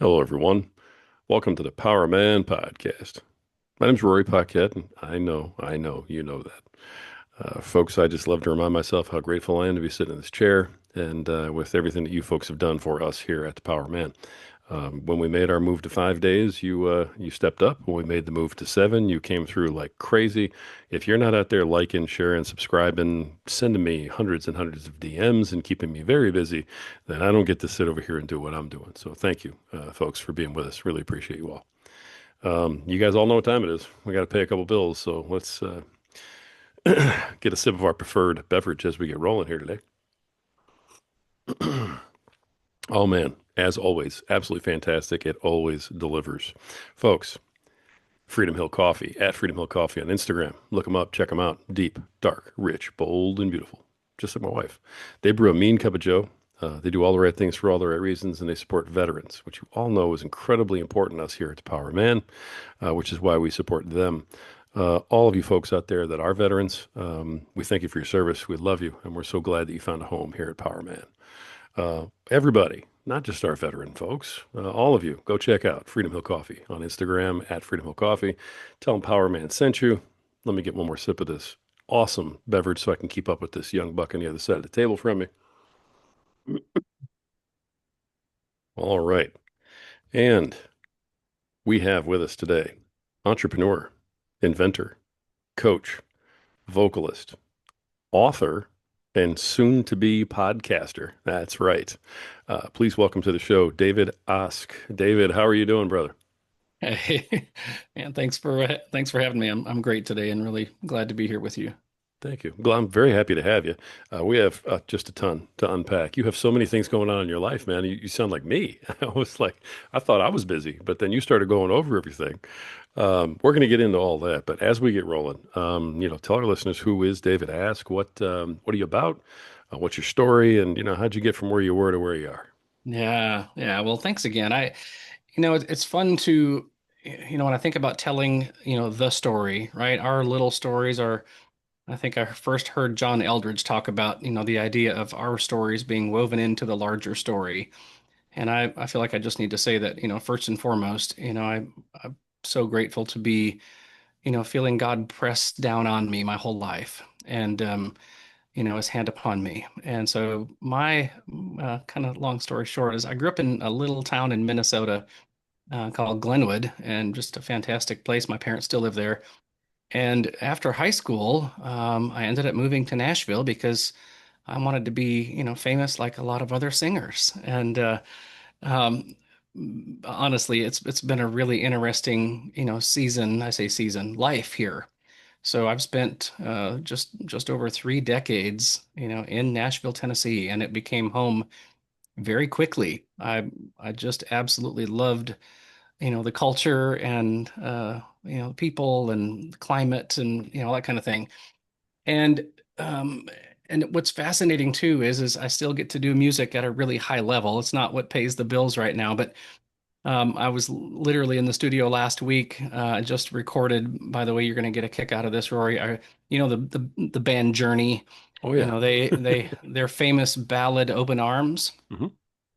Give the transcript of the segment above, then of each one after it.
Hello, everyone. Welcome to the Power Man podcast. My name's Rory Paquette, and I know, you know that. Folks, I just love to remind myself how grateful I am to be sitting in this chair and with everything that you folks have done for us here at the Power Man. When we made our move to 5 days, you stepped up. When we made the move to seven, you came through like crazy. If you're not out there liking, sharing, subscribing, sending me hundreds and hundreds of DMs and keeping me very busy, then I don't get to sit over here and do what I'm doing. So thank you, folks, for being with us. Really appreciate you all. You guys all know what time it is. We got to pay a couple bills, so let's get a sip of our preferred beverage as we get rolling here today. Oh man, as always, absolutely fantastic. It always delivers. Folks, Freedom Hill Coffee at Freedom Hill Coffee on Instagram. Look them up, check them out. Deep, dark, rich, bold, and beautiful. Just like my wife. They brew a mean cup of Joe. They do all the right things for all the right reasons, and they support veterans, which you all know is incredibly important to us here at the Power Man, which is why we support them. All of you folks out there that are veterans, we thank you for your service. We love you, and we're so glad that you found a home here at Power Man. Everybody, not just our veteran folks, all of you, go check out Freedom Hill Coffee on Instagram at Freedom Hill Coffee. Tell them Power Man sent you. Let me get one more sip of this awesome beverage so I can keep up with this young buck on the other side of the table from me. All right. And we have with us today entrepreneur, inventor, coach, vocalist, author, and soon to be podcaster. That's right. Please welcome to the show, David Osk. David, how are you doing, brother? Hey, man, thanks for having me. I'm great today and really glad to be here with you. Thank you. Well, I'm very happy to have you. We have just a ton to unpack. You have so many things going on in your life, man. You sound like me. I was like, I thought I was busy, but then you started going over everything. We're going to get into all that, but as we get rolling, tell our listeners who is David Ask. What are you about? What's your story? And how'd you get from where you were to where you are? Yeah, yeah. Well, thanks again. It's fun to, when I think about telling, the story, right? Our little stories are, I think I first heard John Eldredge talk about, the idea of our stories being woven into the larger story. And I feel like I just need to say that, first and foremost, I'm so grateful to be, feeling God press down on me my whole life. And, his hand upon me. And so my kind of long story short is I grew up in a little town in Minnesota called Glenwood, and just a fantastic place. My parents still live there. And after high school, I ended up moving to Nashville because I wanted to be, famous like a lot of other singers. And um, honestly, it's been a really interesting, season. I say season, life here. So I've spent just over 3 decades, in Nashville, Tennessee, and it became home very quickly. I just absolutely loved, the culture and people and climate and all that kind of thing. And um, and what's fascinating too is I still get to do music at a really high level. It's not what pays the bills right now, but I was literally in the studio last week. Just recorded. By the way, you're going to get a kick out of this, Rory. The band Journey. Oh yeah. Their famous ballad "Open Arms." Hmm.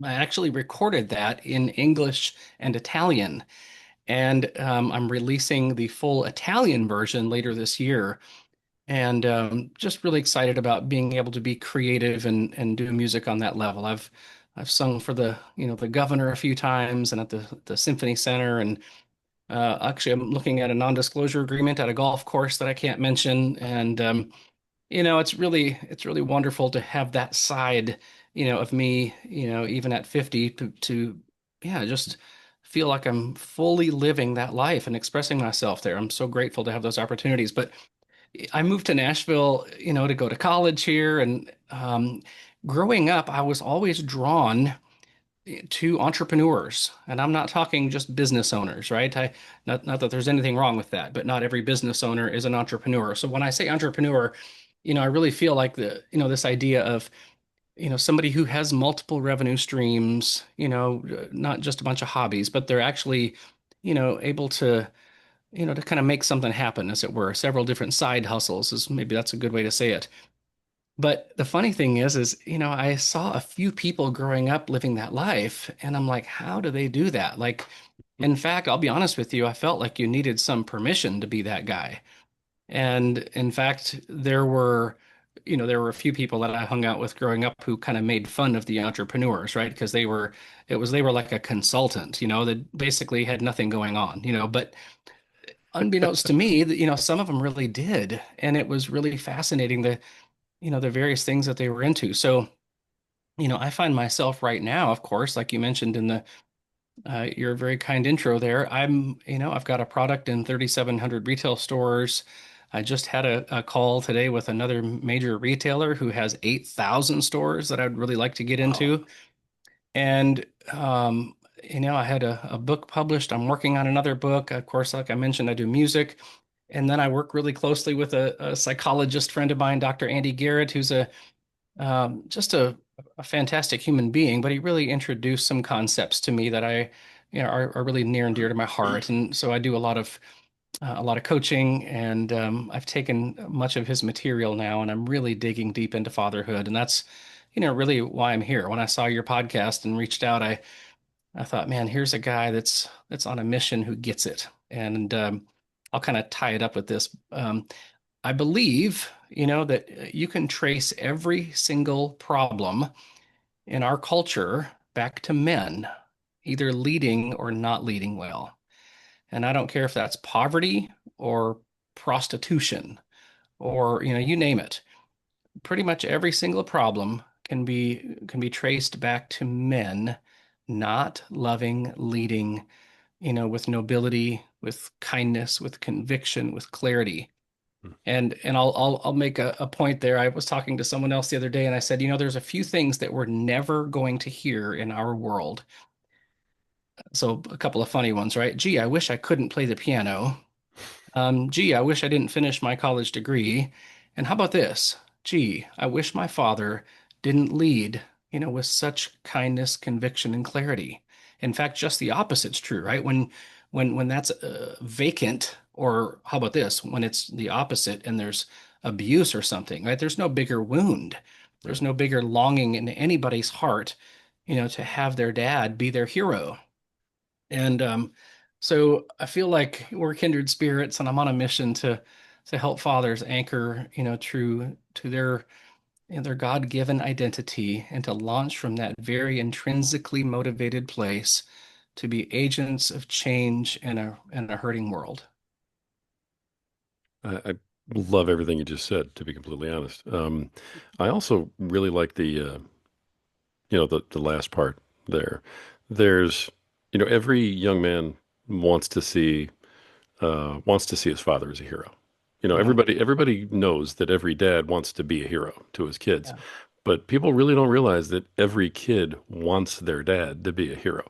I actually recorded that in English and Italian, and I'm releasing the full Italian version later this year. And just really excited about being able to be creative and do music on that level. I've sung for the governor a few times and at the Symphony Center, and actually I'm looking at a non-disclosure agreement at a golf course that I can't mention. And it's really wonderful to have that side, of me, even at 50 to yeah, just feel like I'm fully living that life and expressing myself there. I'm so grateful to have those opportunities. But I moved to Nashville, to go to college here. And growing up, I was always drawn to entrepreneurs. And I'm not talking just business owners, right? Not that there's anything wrong with that, but not every business owner is an entrepreneur. So when I say entrepreneur, I really feel like this idea of, somebody who has multiple revenue streams, not just a bunch of hobbies, but they're actually, able to kind of make something happen, as it were. Several different side hustles is maybe that's a good way to say it. But the funny thing is, I saw a few people growing up living that life, and I'm like, how do they do that? Like, in fact, I'll be honest with you, I felt like you needed some permission to be that guy. And in fact, there were a few people that I hung out with growing up who kind of made fun of the entrepreneurs, right? Because they were like a consultant, that basically had nothing going on, but unbeknownst to me, some of them really did. And it was really fascinating the various things that they were into. So, I find myself right now, of course, like you mentioned in your very kind intro there. I've got a product in 3,700 retail stores. I just had a call today with another major retailer who has 8,000 stores that I'd really like to get Wow. into. And, I had a book published. I'm working on another book. Of course, like I mentioned, I do music. And then I work really closely with a psychologist friend of mine, Dr. Andy Garrett, who's just a fantastic human being, but he really introduced some concepts to me that are really near and dear to my heart. And so I do a lot of coaching, and I've taken much of his material now, and I'm really digging deep into fatherhood. And that's, really why I'm here. When I saw your podcast and reached out, I thought, man, here's a guy that's on a mission who gets it. And I'll kind of tie it up with this. I believe, that you can trace every single problem in our culture back to men, either leading or not leading well. And I don't care if that's poverty or prostitution or, you name it. Pretty much every single problem can be traced back to men not loving, leading, with nobility, with kindness, with conviction, with clarity. And I'll make a point there. I was talking to someone else the other day, and I said, there's a few things that we're never going to hear in our world. So a couple of funny ones, right? Gee, I wish I couldn't play the piano. Gee, I wish I didn't finish my college degree. And how about this? Gee, I wish my father didn't lead, with such kindness, conviction, and clarity. In fact, just the opposite's true, right? When that's vacant, or how about this? When it's the opposite and there's abuse or something, right? There's no bigger wound. Right. There's no bigger longing in anybody's heart, to have their dad be their hero. And so I feel like we're kindred spirits, and I'm on a mission to help fathers anchor, true to their God-given identity, and to launch from that very intrinsically motivated place to be agents of change in a hurting world. I love everything you just said, to be completely honest. I also really like the last part there. There's, every young man wants to see his father as a hero. Yeah, Everybody knows that every dad wants to be a hero to his kids, yeah, but people really don't realize that every kid wants their dad to be a hero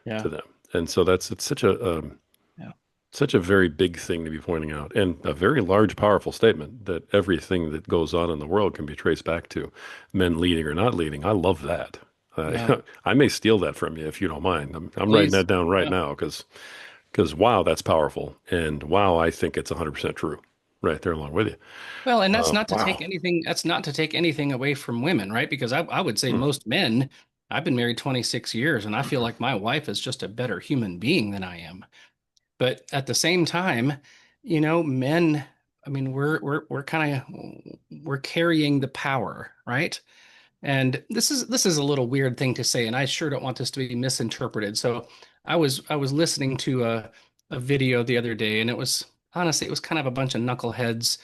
yeah, to them. And so it's yeah. such a very big thing to be pointing out, and a very large, powerful statement that everything that goes on in the world can be traced back to men leading or not leading. I love that. Yeah. I may steal that from you if you don't mind. I'm writing Please. that down right Yeah. now because wow, that's powerful, and wow, I think it's 100% true. Right there along with you. Well, and that's not to take Wow. anything, away from women, right? Because I would say Hmm. most men, I've been married 26 years, and I feel like my wife is just a better human being than I am. But at the same time, men, I mean, we're carrying the power, right? And this is a little weird thing to say, and I sure don't want this to be misinterpreted. So I was listening to a video the other day, and it was honestly, it was kind of a bunch of knuckleheads,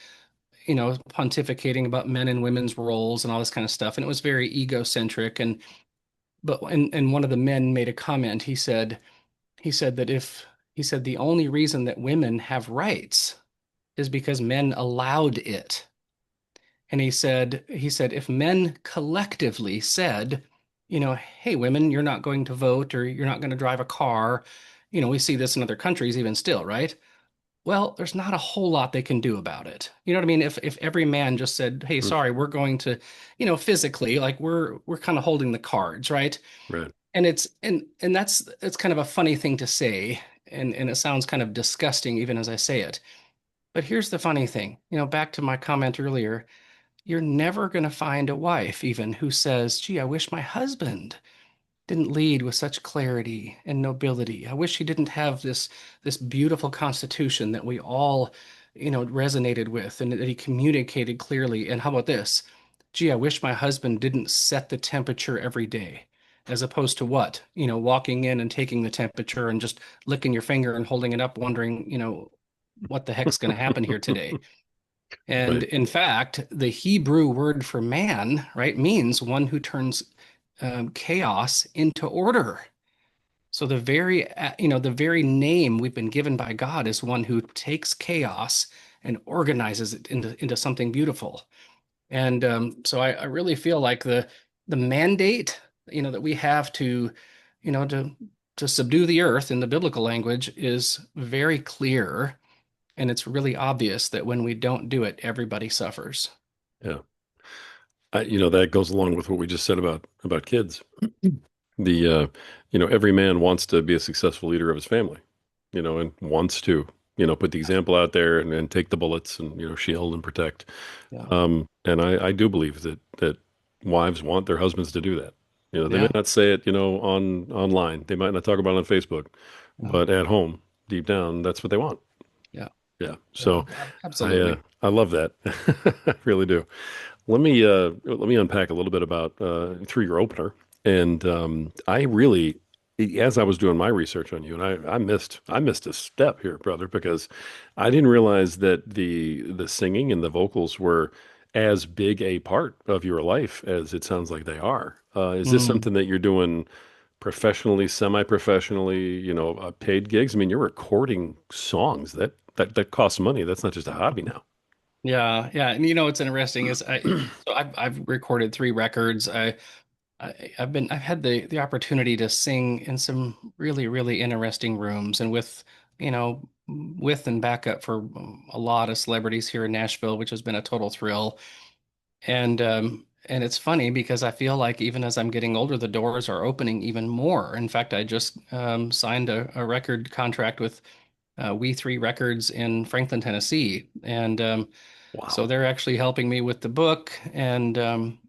pontificating about men and women's roles and all this kind of stuff. And it was very egocentric. And one of the men made a comment. He said that if he said the only reason that women have rights is because men allowed it. And he said if men collectively said, hey, women, you're not going to vote, or you're not going to drive a car, we see this in other countries even still, right? Well, there's not a whole lot they can do about it. You know what I mean? If every man just said, "Hey, Hmm. sorry, we're going to," physically, like we're kind of holding the cards, right? Right. And and that's it's kind of a funny thing to say, and it sounds kind of disgusting even as I say it. But here's the funny thing, back to my comment earlier. you're never going to find a wife even who says, gee, I wish my husband didn't lead with such clarity and nobility. I wish he didn't have this beautiful constitution that we all, resonated with and that he communicated clearly. And how about this? Gee, I wish my husband didn't set the temperature every day, as opposed to what? Walking in and taking the temperature and just licking your finger and holding it up, wondering, what the heck's going to happen here today? And Right. in fact, the Hebrew word for man, right, means one who turns chaos into order. So the very name we've been given by God is one who takes chaos and organizes it into something beautiful. And so I really feel like the mandate, that we have to, you know, to to subdue the earth in the biblical language is very clear. And it's really obvious that when we don't do it, everybody suffers. Yeah. That goes along with what we just said about kids. The every man wants to be a successful leader of his family, and wants to, put the example out there and take the bullets and, shield and protect. Yeah. And I do believe that wives want their husbands to do that. They may Yeah. not say it, online. They might not talk about it on Facebook, Yeah. but at home, deep down, that's what they want. Yeah. Yeah. Yeah. So Absolutely. I love that. I really do. Let me unpack a little bit about through your opener. And I really, as I was doing my research on you, and I missed a step here, brother, because I didn't realize that the singing and the vocals were as big a part of your life as it sounds like they are. Is this Mm. something that you're doing professionally, semi-professionally, paid gigs? I mean, you're recording songs that costs money. That's not just a hobby now. Yeah, yeah, and what's interesting is I've recorded 3 records. I've had the opportunity to sing in some really really interesting rooms and with and backup for a lot of celebrities here in Nashville, which has been a total thrill. And it's funny because I feel like even as I'm getting older, the doors are opening even more. In fact, I just signed a record contract with We Three Records in Franklin, Tennessee, and so Wow. they're actually helping me with the book and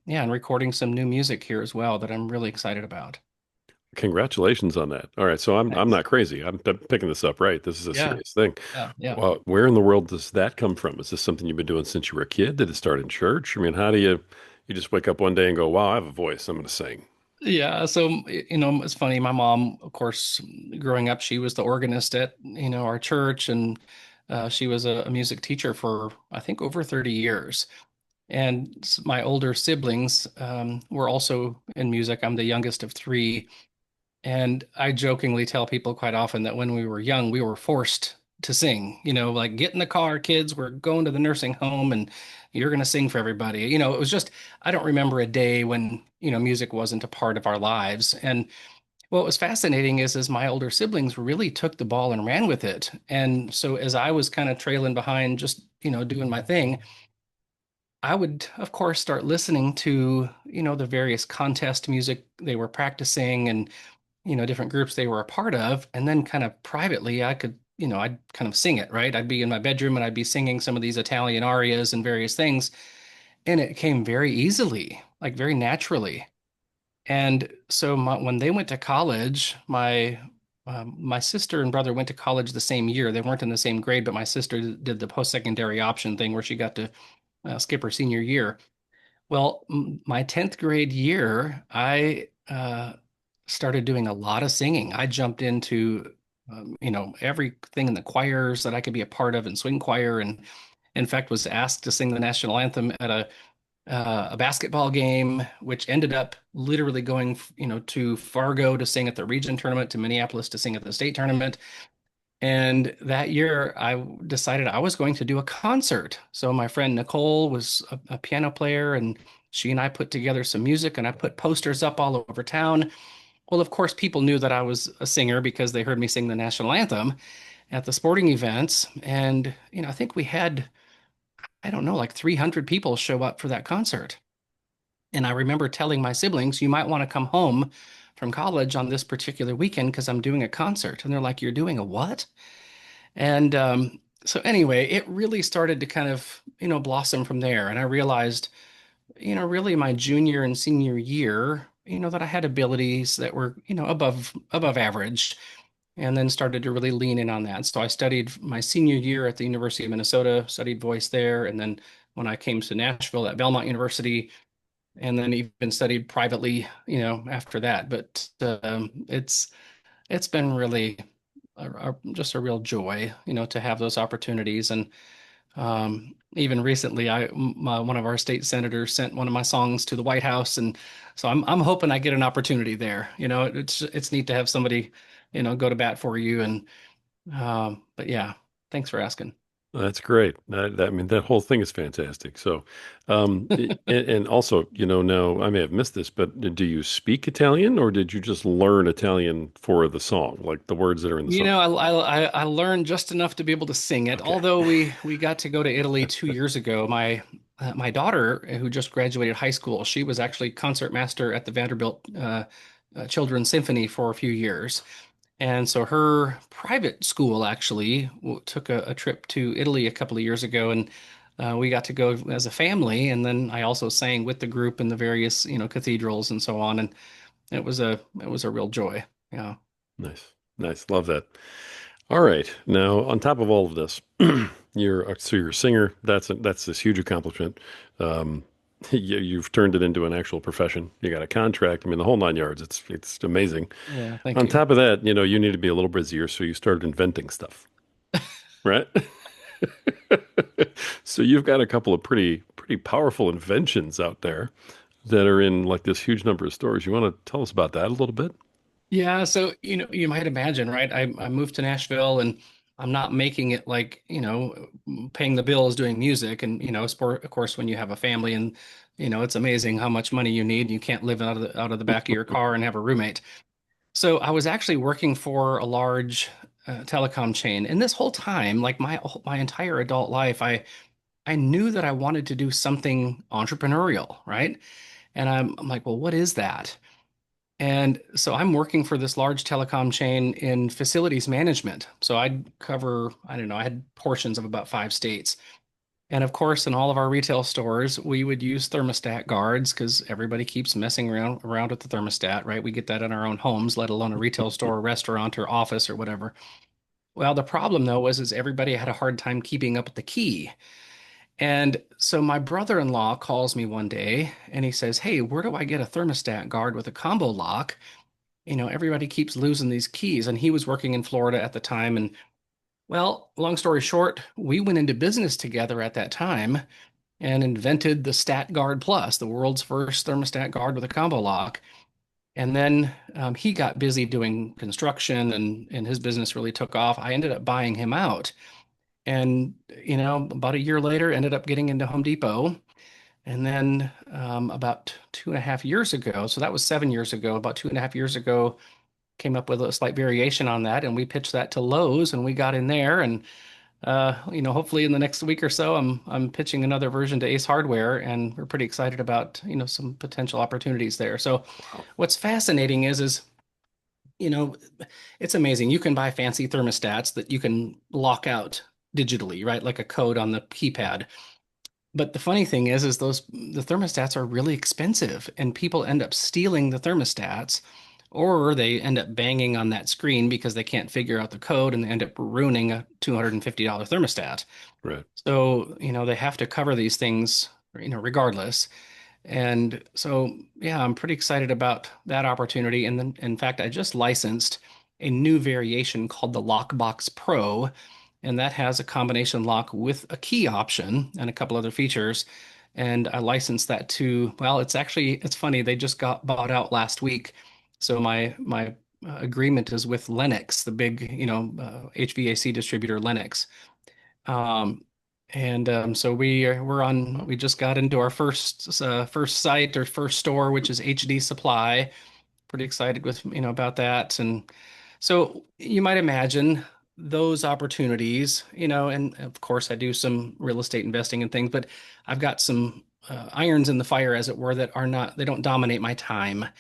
yeah, and recording some new music here as well that I'm really excited about. Congratulations on that. All right, so I'm Thanks. not crazy. I'm picking this up right. This is a Yeah, serious thing. yeah, yeah. Well, where in the world does that come from? Is this something you've been doing since you were a kid? Did it start in church? I mean, how do you just wake up one day and go, "Wow, I have a voice. I'm going to sing." Yeah, so it's funny. My mom, of course, growing up, she was the organist at our church, and she was a music teacher for I think over 30 years. And my older siblings were also in music. I'm the youngest of three, and I jokingly tell people quite often that when we were young, we were forced to sing. Like get in the car, kids. We're going to the nursing home, and you're going to sing for everybody. It was just I don't remember a day when music wasn't a part of our lives. And what was fascinating is my older siblings really took the ball and ran with it. And so as I was kind of trailing behind, just doing my thing, I would, of course, start listening to the various contest music they were practicing and different groups they were a part of. And then kind of privately, I could, I'd kind of sing it, right? I'd be in my bedroom and I'd be singing some of these Italian arias and various things. And it came very easily, like very naturally. And so when they went to college, my sister and brother went to college the same year. They weren't in the same grade, but my sister did the post-secondary option thing where she got to skip her senior year. Well, my 10th grade year, I started doing a lot of singing. I jumped into, everything in the choirs that I could be a part of and swing choir. And in fact, was asked to sing the national anthem at a basketball game, which ended up literally going, to Fargo to sing at the region tournament, to Minneapolis to sing at the state tournament. And that year, I decided I was going to do a concert. So my friend Nicole was a piano player, and she and I put together some music, and I put posters up all over town. Well, of course, people knew that I was a singer because they heard me sing the national anthem at the sporting events. And, I think we had, I don't know, like 300 people show up for that concert. And I remember telling my siblings, you might want to come home from college on this particular weekend because I'm doing a concert. And they're like, you're doing a what? And So anyway, it really started to kind of, blossom from there. And I realized, really my junior and senior year, that I had abilities that were, above average, and then started to really lean in on that. So I studied my senior year at the University of Minnesota, studied voice there, and then when I came to Nashville at Belmont University, and then even studied privately, after that. But it's been really just a real joy, to have those opportunities. And even recently, one of our state senators sent one of my songs to the White House, and so I'm hoping I get an opportunity there. It's neat to have somebody, go to bat for you. And but yeah, thanks for asking. That's great. I mean, that whole thing is fantastic. So, and also, now I may have missed this, but do you speak Italian or did you just learn Italian for the song, like the words that are in the song? I learned just enough to be able to sing it. Okay. Although we got to go to Italy 2 years ago. My daughter, who just graduated high school, she was actually concert master at the Vanderbilt Children's Symphony for a few years. And so her private school actually took a trip to Italy a couple of years ago, and we got to go as a family. And then I also sang with the group in the various, cathedrals and so on. And it was a real joy. Yeah. Nice. Nice. Love that. All right. Now, on top of all of this, you're a singer. That's this huge accomplishment. Um, you've turned it into an actual profession. You got a contract. I mean, the whole nine yards. It's amazing. Yeah. Thank On you. top of that, you need to be a little busier, so you started inventing stuff, right? So you've got a couple of pretty powerful inventions out there that are in like this huge number of stores. You want to tell us about that a little bit? Yeah, so you might imagine, right? I moved to Nashville and I'm not making it like, paying the bills doing music. And, of course, when you have a family and, it's amazing how much money you need. You can't live out of the back of your car and have a roommate. So I was actually working for a large telecom chain. And this whole time, like my entire adult life, I knew that I wanted to do something entrepreneurial, right? And I'm like, well, what is that? And so I'm working for this large telecom chain in facilities management. So I'd cover, I don't know, I had portions of about 5 states. And of course, in all of our retail stores, we would use thermostat guards because everybody keeps messing around with the thermostat, right? We get that in our own homes, let alone a retail store, restaurant, or office or whatever. Well, the problem though is everybody had a hard time keeping up with the key. And so my brother-in-law calls me one day and he says, "Hey, where do I get a thermostat guard with a combo lock? Everybody keeps losing these keys." And he was working in Florida at the time. And well, long story short, we went into business together at that time and invented the Stat Guard Plus, the world's first thermostat guard with a combo lock. And then he got busy doing construction and his business really took off. I ended up buying him out. And, about a year later, ended up getting into Home Depot. And then about 2.5 years ago, so that was 7 years ago, about 2.5 years ago, came up with a slight variation on that, and we pitched that to Lowe's, and we got in there, and hopefully in the next week or so, I'm pitching another version to Ace Hardware, and we're pretty excited about some potential opportunities there. So, Wow. what's fascinating is you know it's amazing. You can buy fancy thermostats that you can lock out digitally, right, like a code on the keypad. But the funny thing is the thermostats are really expensive and people end up stealing the thermostats or they end up banging on that screen because they can't figure out the code and they end up ruining a $250 thermostat. Right. So, they have to cover these things, regardless. And so, yeah, I'm pretty excited about that opportunity. And then, in fact, I just licensed a new variation called the Lockbox Pro, and that has a combination lock with a key option and a couple other features. And I licensed that to, well, it's funny, they just got bought out last week. So my agreement is with Lennox, the big, HVAC distributor Lennox. Um, and so we just got into our first site or first store, which is HD Supply. Pretty excited with about that. And so you might imagine those opportunities, and of course I do some real estate investing and things, but I've got some irons in the fire, as it were, that are not, they don't dominate my time. Right.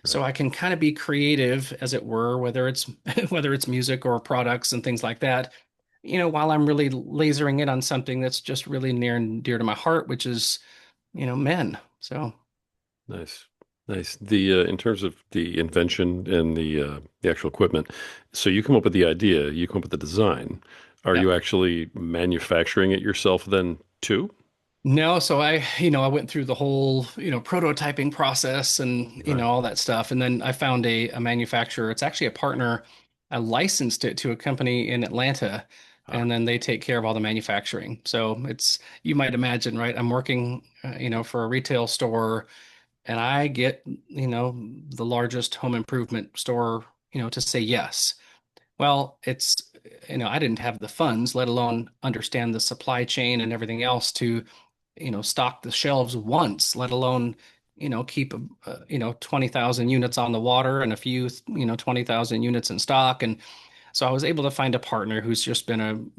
So I can kind of be creative, as it were, whether it's whether it's music or products and things like that, while I'm really lasering in on something that's just really near and dear to my heart, which is, men. So, Nice. Nice. The in terms of the invention and the actual equipment, so you come up with the idea, you come up with the design. Are yeah. you actually manufacturing it yourself then too? No, so I went through the whole, prototyping process and, Right. all that stuff. And then I found a manufacturer. It's actually a partner. I licensed it to a company in Atlanta, Ah, and then they take care of all the manufacturing. So you might imagine, right? I'm working, for a retail store, and I get, the largest home improvement store, to say yes. Well, I didn't have the funds, let alone understand the supply chain and everything else to, stock the shelves once, let alone, keep, 20,000 units on the water and a few, 20,000 units in stock. And so I was able to find a partner who's just been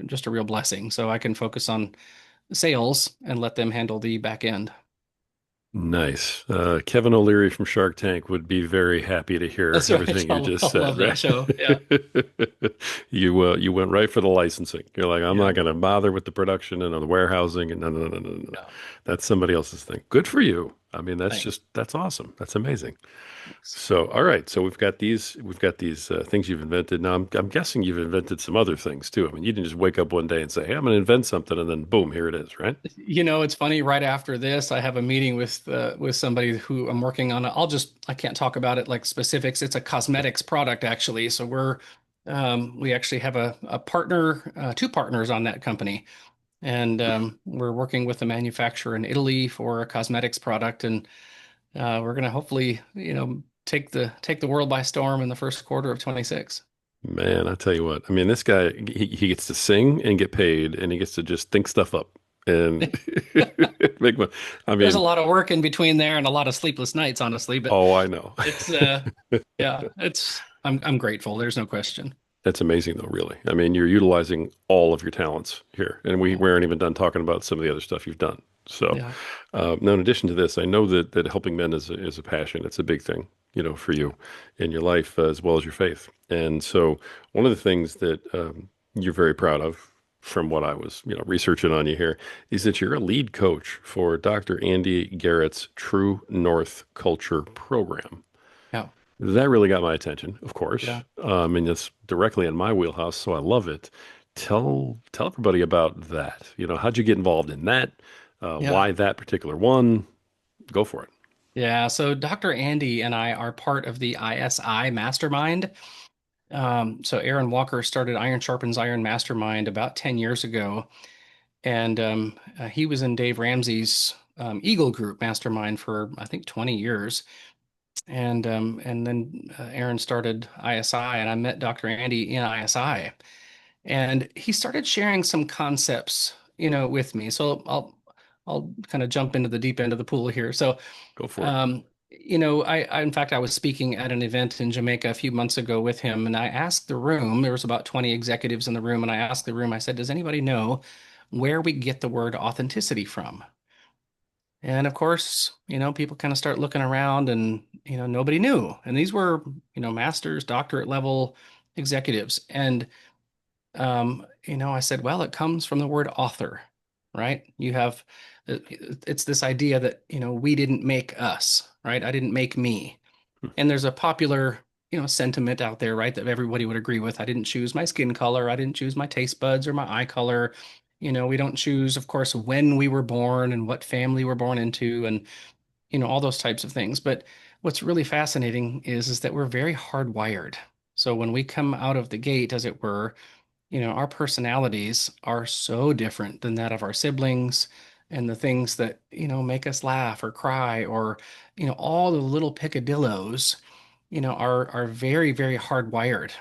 just a real blessing. So I can focus on sales and let them handle the back end. nice. Kevin O'Leary from Shark Tank would be very happy to hear That's right. everything you just I said, love that right? show. Yeah. You went right for the licensing. You're like, I'm Yeah. not going to bother with the production and the warehousing and no, no, no, no, no, no. Yeah. That's somebody else's thing. Good for you. I mean, Thanks. that's awesome. That's amazing. Thanks. So, all right. So we've got these things you've invented. Now, I'm guessing you've invented some other things too. I mean, you didn't just wake up one day and say, "Hey, I'm going to invent something," and then boom, here it is, right? It's funny. Right after this, I have a meeting with somebody who I'm working on. I can't talk about it like specifics. It's a cosmetics product actually. So we actually have a partner, two partners on that company, and we're working with a manufacturer in Italy for a cosmetics product, and we're going to hopefully, take the world by storm in the first quarter of 26. Man, I tell you what. I mean, this guy, he gets to sing and get paid, and he gets to just think stuff up and make money. I There's a mean, lot of work in between there and a lot of sleepless nights, honestly, but oh, I know. it's yeah, I'm grateful. There's no question. That's amazing, though, really. I mean, you're utilizing all of your talents here, and we aren't even done talking about some of the other stuff you've done. So, Yeah. now in addition to this, I know that helping men is a passion. It's a big thing, for you in your life as well as your faith. And so, one of the things that you're very proud of, from what I was, researching on you here, is that you're a lead coach for Dr. Andy Garrett's True North Culture program. Yeah. That really got my attention, of course. Yeah. And it's directly in my wheelhouse, so I love it. Tell everybody about that. How'd you get involved in that? Yeah. Why that particular one? Go for it. Yeah. So Dr. Andy and I are part of the ISI Mastermind. So Aaron Walker started Iron Sharpens Iron Mastermind about 10 years ago. And he was in Dave Ramsey's Eagle Group Mastermind for, I think, 20 years. And then Aaron started ISI, and I met Dr. Andy in ISI. And he started sharing some concepts, with me. So I'll kind of jump into the deep end of the pool here. So, Go for it. in fact, I was speaking at an event in Jamaica a few months ago with him, and I asked the room, there was about 20 executives in the room, and I asked the room, I said, does anybody know where we get the word authenticity from? And of course, people kind of start looking around and, nobody knew. And these were, master's, doctorate level executives. And I said, well, it comes from the word author, right? It's this idea that, we didn't make us, right? I didn't make me. And there's a popular, sentiment out there, right, that everybody would agree with. I didn't choose my skin color. I didn't choose my taste buds or my eye color. We don't choose, of course, when we were born and what family we're born into and, all those types of things. But what's really fascinating is that we're very hardwired. So when we come out of the gate, as it were, our personalities are so different than that of our siblings and the things that, make us laugh or cry or, all the little picadillos, are very, very hardwired.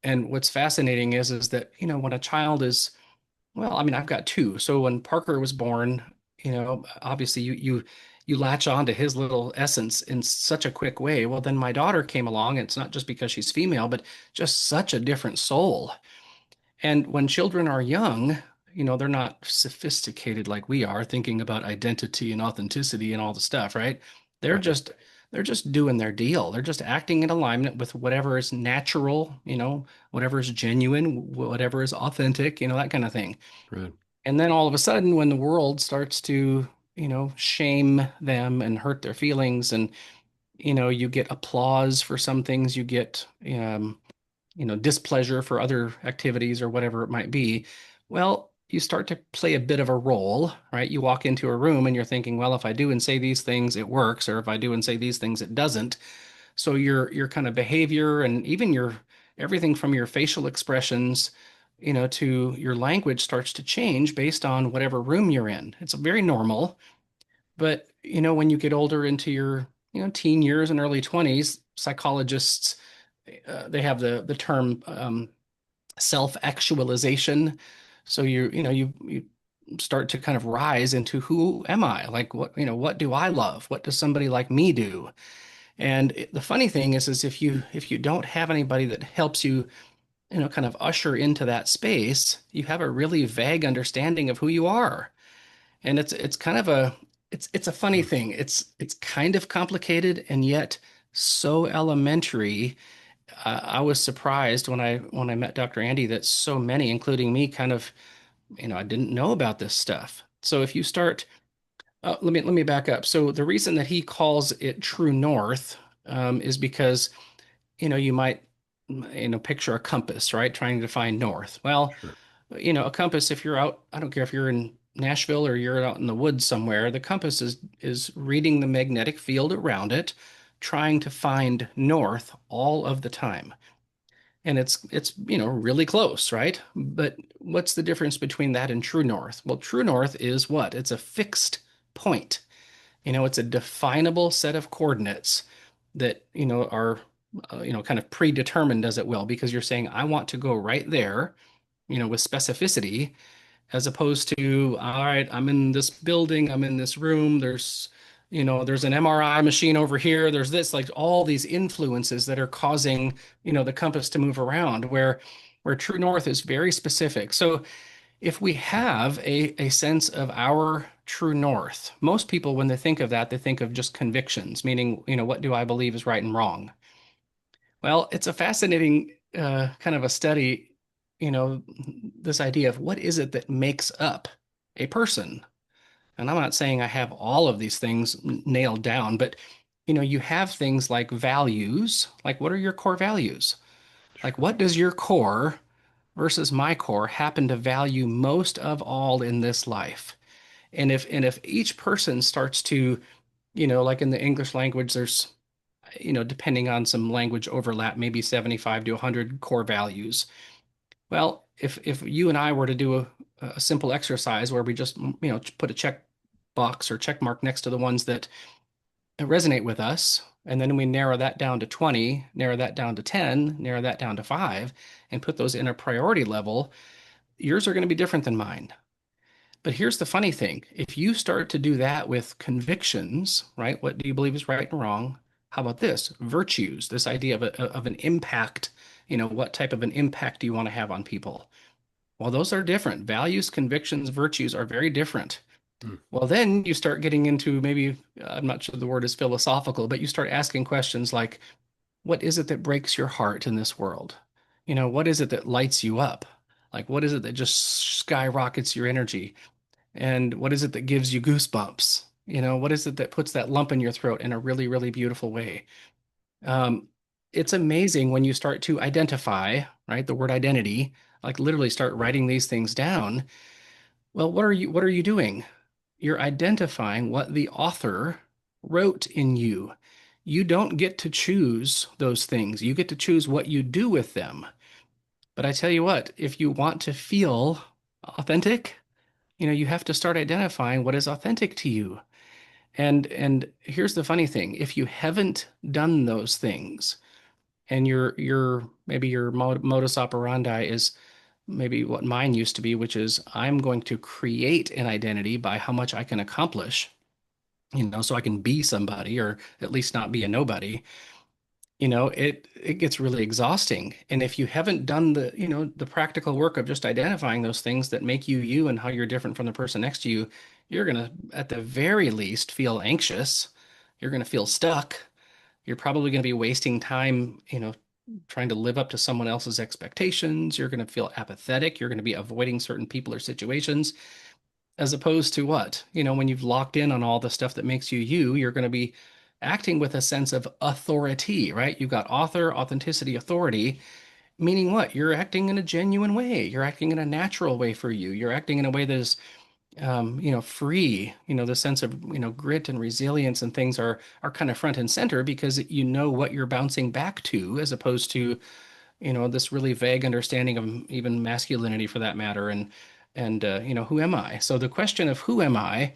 And what's fascinating is that, when a child is, well, I mean, I've got two. So when Parker was born, obviously you latch on to his little essence in such a quick way. Well, then my daughter came along. And it's not just because she's female, but just such a different soul. And when children are young, they're not sophisticated like we are, thinking about identity and authenticity and all the stuff, right? They're Right. just they're just doing their deal. They're just acting in alignment with whatever is natural, whatever is genuine, whatever is authentic, that kind of thing. Right. And then all of a sudden, when the world starts to, shame them and hurt their feelings, and, you get applause for some things, you get, displeasure for other activities or whatever it might be. Well, you start to play a bit of a role, right? You walk into a room and you're thinking, well, if I do and say these things, it works, or if I do and say these things, it doesn't. So your kind of behavior and even your everything from your facial expressions, to your language starts to change based on whatever room you're in. It's very normal, but when you get older into your, teen years and early 20s, psychologists they have the term self-actualization. So you start to kind of rise into who am I? Like what do I love? What does somebody like me do? And the funny thing is if you don't have anybody that helps you, kind of usher into that space, you have a really vague understanding of who you are. And it's kind of it's a funny Mm. thing. It's kind of complicated and yet so elementary. I was surprised when I met Dr. Andy that so many, including me, kind of, I didn't know about this stuff. So if you start, let me back up. So the reason that he calls it true north is because you might picture a compass, right, trying to find north. Well, Sure. a compass, if you're out, I don't care if you're in Nashville or you're out in the woods somewhere, the compass is reading the magnetic field around it, trying to find north all of the time. And it's really close, right? But what's the difference between that and true north? Well, true north is what? It's a fixed point. It's a definable set of coordinates that, are kind of predetermined, as it will, because you're saying, I want to go right there, with specificity, as opposed to, all right, I'm in this building, I'm in this room, there's an MRI machine over here, there's this, like all these influences that are causing, the compass to move around, where true north is very specific. So if we have a sense of our true north, most people, when they think of that, they think of just convictions, meaning, what do I believe is right and wrong? Well, it's a fascinating kind of a study, this idea of what is it that makes up a person. And I'm not saying I have all of these things nailed down, but you have things like values. Like, what are your core values? Like, Sure. what does your core versus my core happen to value most of all in this life? And if each person starts to, like in the English language, there's, depending on some language overlap, maybe 75 to 100 core values. Well, if you and I were to do a simple exercise where we just, put a check box or check mark next to the ones that resonate with us, and then we narrow that down to 20, narrow that down to 10, narrow that down to 5, and put those in a priority level, yours are going to be different than mine. But here's the funny thing. If you start to do that with convictions, right? What do you believe is right and wrong? How about this? Virtues, this idea of an impact. What type of an impact do you want to have on people? Well, those are different. Values, convictions, virtues are very different. Mm. Well, then you start getting into maybe, I'm not sure the word is philosophical, but you start asking questions like, what is it that breaks your heart in this world? What is it that lights you up? Like, what is it that just skyrockets your energy? And what is it that gives you goosebumps? What is it that puts that lump in your throat in a really, really beautiful way? Um, it's amazing when you start to identify, right? The word identity, like literally start Right. writing these things down. Well, what are you doing? You're identifying what the author wrote in you. You don't get to choose those things. You get to choose what you do with them. But I tell you what, if you want to feel authentic, you have to start identifying what is authentic to you. And here's the funny thing, if you haven't done those things and your maybe your modus operandi is maybe what mine used to be, which is I'm going to create an identity by how much I can accomplish, so I can be somebody or at least not be a nobody. It gets really exhausting. And if you haven't done the practical work of just identifying those things that make you you and how you're different from the person next to you, you're gonna, at the very least, feel anxious. You're gonna feel stuck. You're probably going to be wasting time, trying to live up to someone else's expectations. You're going to feel apathetic. You're going to be avoiding certain people or situations, as opposed to what? When you've locked in on all the stuff that makes you you, you're going to be acting with a sense of authority, right? You've got author, authenticity, authority, meaning what? You're acting in a genuine way. You're acting in a natural way for you. You're acting in a way that is free, the sense of, grit and resilience and things are kind of front and center because you know what you're bouncing back to, as opposed to, this really vague understanding of even masculinity for that matter. And who am I? So the question of who am I,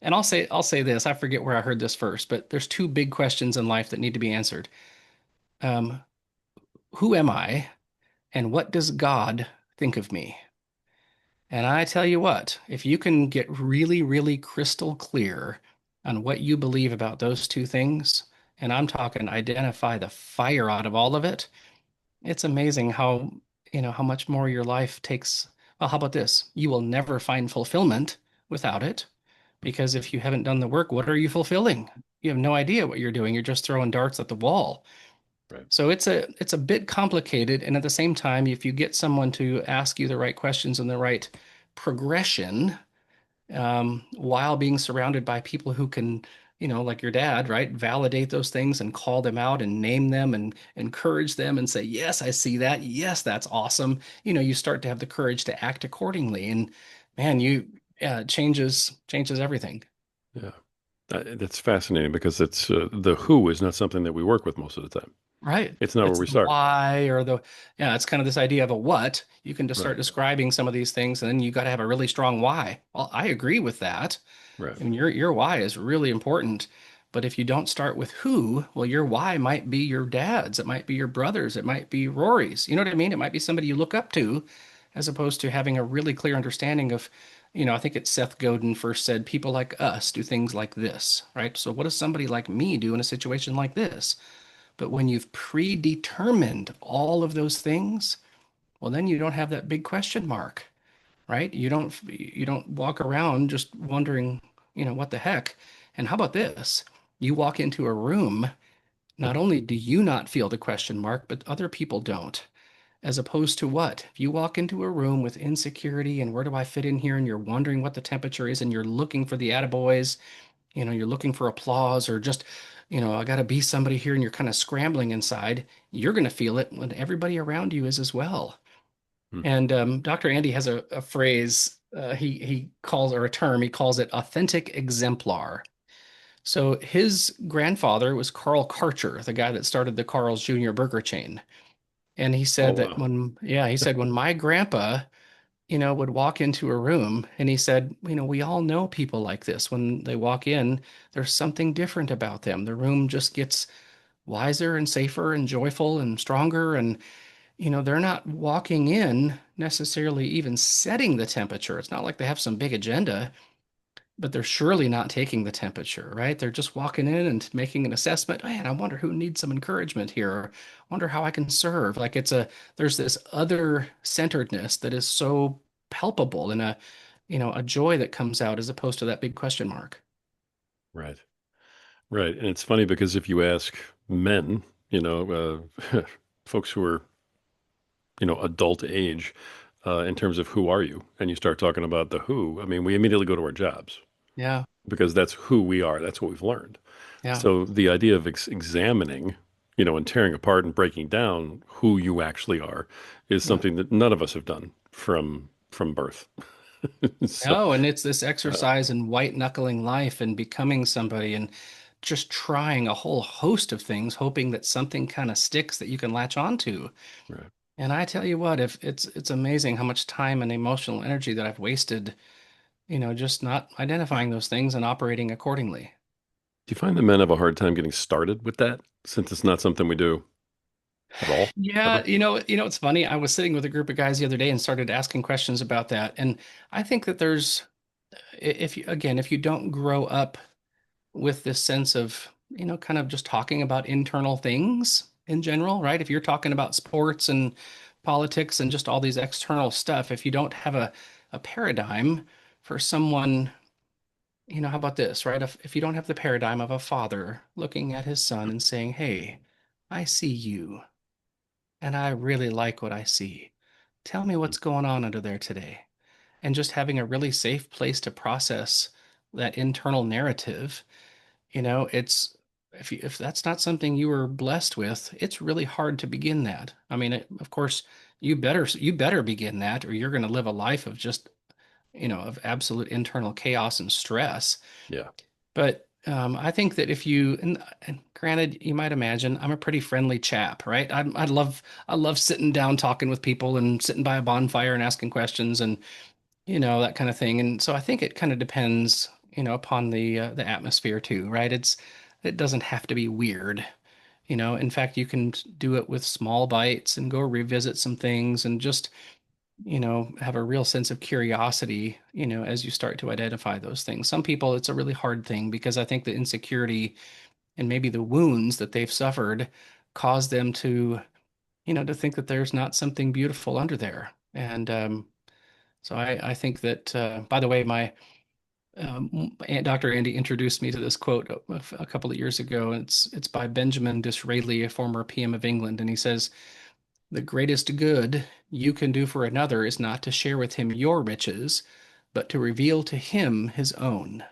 and I'll say this, I forget where I heard this first, but there's two big questions in life that need to be answered. Um, who am I, and what does God think of me? And I tell you what, if you can get really, really crystal clear on what you believe about those two things, and I'm talking identify the fire out of all of it, it's amazing how much more your life takes. Well, how about this? You will never find fulfillment without it, because if you haven't done the work, what are you fulfilling? You have no idea what you're doing. You're just throwing darts at the wall. Right. So it's a bit complicated, and at the same time, if you get someone to ask you the right questions and the right progression, while being surrounded by people who can, like your dad, right, validate those things and call them out and name them and encourage them and say, yes, I see that. Yes, that's awesome. You start to have the courage to act accordingly. And man, changes everything. Yeah. That's fascinating because it's the who is not something that we work with most of the time. Right. It's not where It's we the start. why or yeah, it's kind of this idea of a what. You can just start Right. describing some of these things, and then you got to have a really strong why. Well, I agree with that. Right. I mean, your why is really important. But if you don't start with who, well, your why might be your dad's, it might be your brother's, it might be Rory's. You know what I mean? It might be somebody you look up to, as opposed to having a really clear understanding of, I think it's Seth Godin first said, people like us do things like this, right? So what does somebody like me do in a situation like this? But when you've predetermined all of those things, well, then you don't have that big question mark, right? You don't walk around just wondering, what the heck? And how about this? You walk into a room, not only do you not feel the question mark, but other people don't. As opposed to what? If you walk into a room with insecurity and where do I fit in here, and you're wondering what the temperature is, and you're looking for the attaboys, you're looking for applause or just, I got to be somebody here, and you're kind of scrambling inside, you're going to feel it when everybody around you is as well. Hmm. And Dr. Andy has a phrase he calls, or a term, he calls it authentic exemplar. So his grandfather was Carl Karcher, the guy that started the Carl's Jr. burger chain. And he Oh, said that wow. when my grandpa, would walk into a room, and he said, we all know people like this. When they walk in, there's something different about them. The room just gets wiser and safer and joyful and stronger. And, they're not walking in necessarily even setting the temperature. It's not like they have some big agenda, but they're surely not taking the temperature, right? They're just walking in and making an assessment. Man, I wonder who needs some encouragement here, or wonder how I can serve. Like there's this other centeredness that is so palpable, and a joy that comes out, as opposed to that big question mark. Right. Right. And it's funny because if you ask men, folks who are, adult age, in terms of who are you, and you start talking about the who, I mean, we immediately go to our jobs Yeah, because that's who we are. That's what we've learned. yeah, So the idea of examining, and tearing apart and breaking down who you actually are is yeah. something that none of us have done from birth. So, Oh, and it's this uh, exercise in white knuckling life and becoming somebody, and just trying a whole host of things, hoping that something kind of sticks that you can latch onto. right. And I tell you what, if it's amazing how much time and emotional energy that I've wasted, just not identifying those things and operating accordingly. Do you find that men have a hard time getting started with that since it's not something we do at all, Yeah, ever? it's funny. I was sitting with a group of guys the other day and started asking questions about that. And I think that if you don't grow up with this sense of, kind of just talking about internal things in general, right? If you're talking about sports and politics and just all these external stuff, if you don't have a paradigm for someone how about this, right? If you don't have the paradigm of a father looking at his son and saying, "Hey, I see you, and I really like what I see. Tell me what's going on under there today." And just having a really safe place to process that internal narrative, it's if that's not something you were blessed with, it's really hard to begin that. I mean, of course, you better begin that, or you're going to live a life of just, of absolute internal chaos and stress. Yeah. But I think that if you, and granted, you might imagine I'm a pretty friendly chap, right? I love sitting down talking with people and sitting by a bonfire and asking questions and that kind of thing. And so I think it kind of depends, upon the atmosphere too, right? It doesn't have to be weird. In fact, you can do it with small bites and go revisit some things and just, have a real sense of curiosity, as you start to identify those things. Some people, it's a really hard thing because I think the insecurity and maybe the wounds that they've suffered cause them to think that there's not something beautiful under there. And so I think that, by the way, my Aunt Dr. Andy introduced me to this quote a couple of years ago. And it's by Benjamin Disraeli, a former PM of England, and he says, "The greatest good you can do for another is not to share with him your riches, but to reveal to him his own."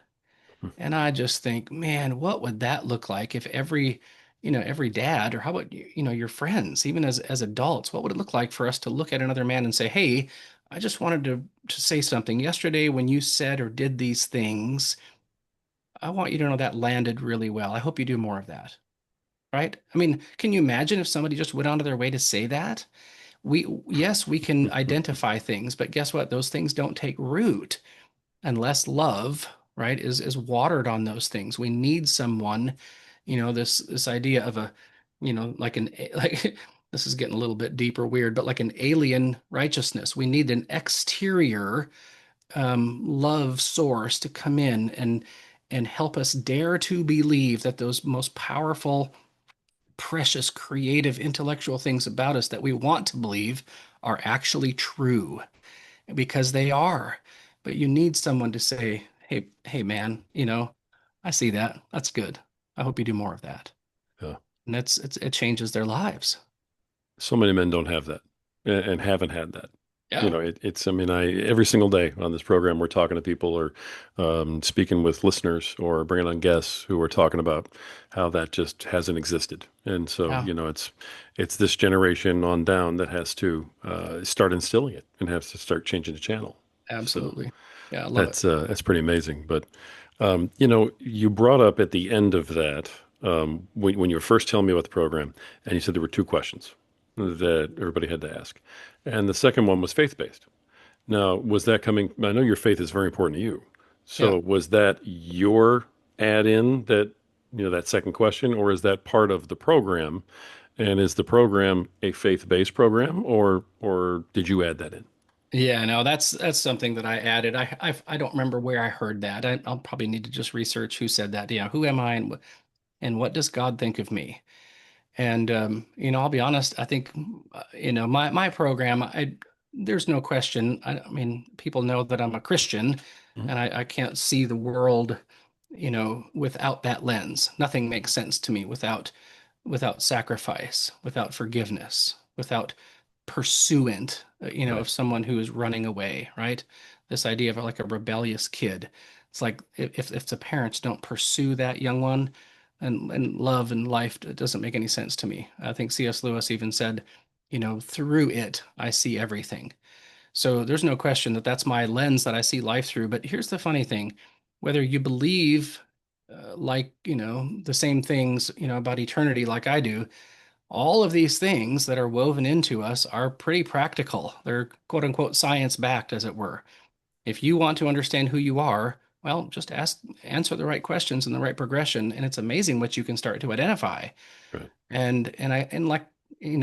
And I just think, man, what would that look like if every dad, or how about your friends, even as adults, what would it look like for us to look at another man and say, "Hey, I just wanted to say something. Yesterday when you said or did these things, I want you to know that landed really well. I hope you do more of that." Right? I mean, can you imagine if somebody just went out of their way to say that? Yes, we can identify things, but guess what? Those things don't take root unless love, right, is watered on those things. We need someone, this idea of a, like like this is getting a little bit deeper, weird, but like an alien righteousness. We need an exterior love source to come in and help us dare to believe that those most powerful, precious, creative, intellectual things about us that we want to believe are actually true, because they are. But you need someone to say, "Hey, hey, man, I see that. That's good. I hope you do more of that." Yeah. And it changes their lives. So many men don't have that and haven't had that. Yeah. I mean, every single day on this program, we're talking to people or speaking with listeners or bringing on guests who are talking about how that just hasn't existed. And so, Yeah. it's this generation on down that has to start instilling it and has to start changing the channel. So Absolutely. Yeah, I love it. that's pretty amazing. But you brought up at the end of that when you were first telling me about the program, and you said there were two questions that everybody had to ask, and the second one was faith based. Now, was that coming? I know your faith is very important to you. Yeah. So, was that your add in that that second question, or is that part of the program? And is the program a faith based program, or did you add that in? Yeah, no, that's something that I added. I don't remember where I heard that. I'll probably need to just research who said that. Yeah, who am I, and what does God think of me? And I'll be honest, I think my program, there's no question. I mean, people know that I'm a Christian, Mhm. and I can't see the world, without that lens. Nothing makes sense to me without sacrifice, without forgiveness, without pursuant, Right, of someone who is running away, right? This idea of like a rebellious kid. It's like if the parents don't pursue that young one and love and life, it doesn't make any sense to me. I think C.S. Lewis even said, through it, I see everything. So there's no question that that's my lens that I see life through. But here's the funny thing, whether you believe like, the same things, about eternity like I do, all of these things that are woven into us are pretty practical. They're quote unquote science backed, as it were. If you want to understand who you are, well, just answer the right questions in the right progression, and it's amazing what you can start to identify. right, And like,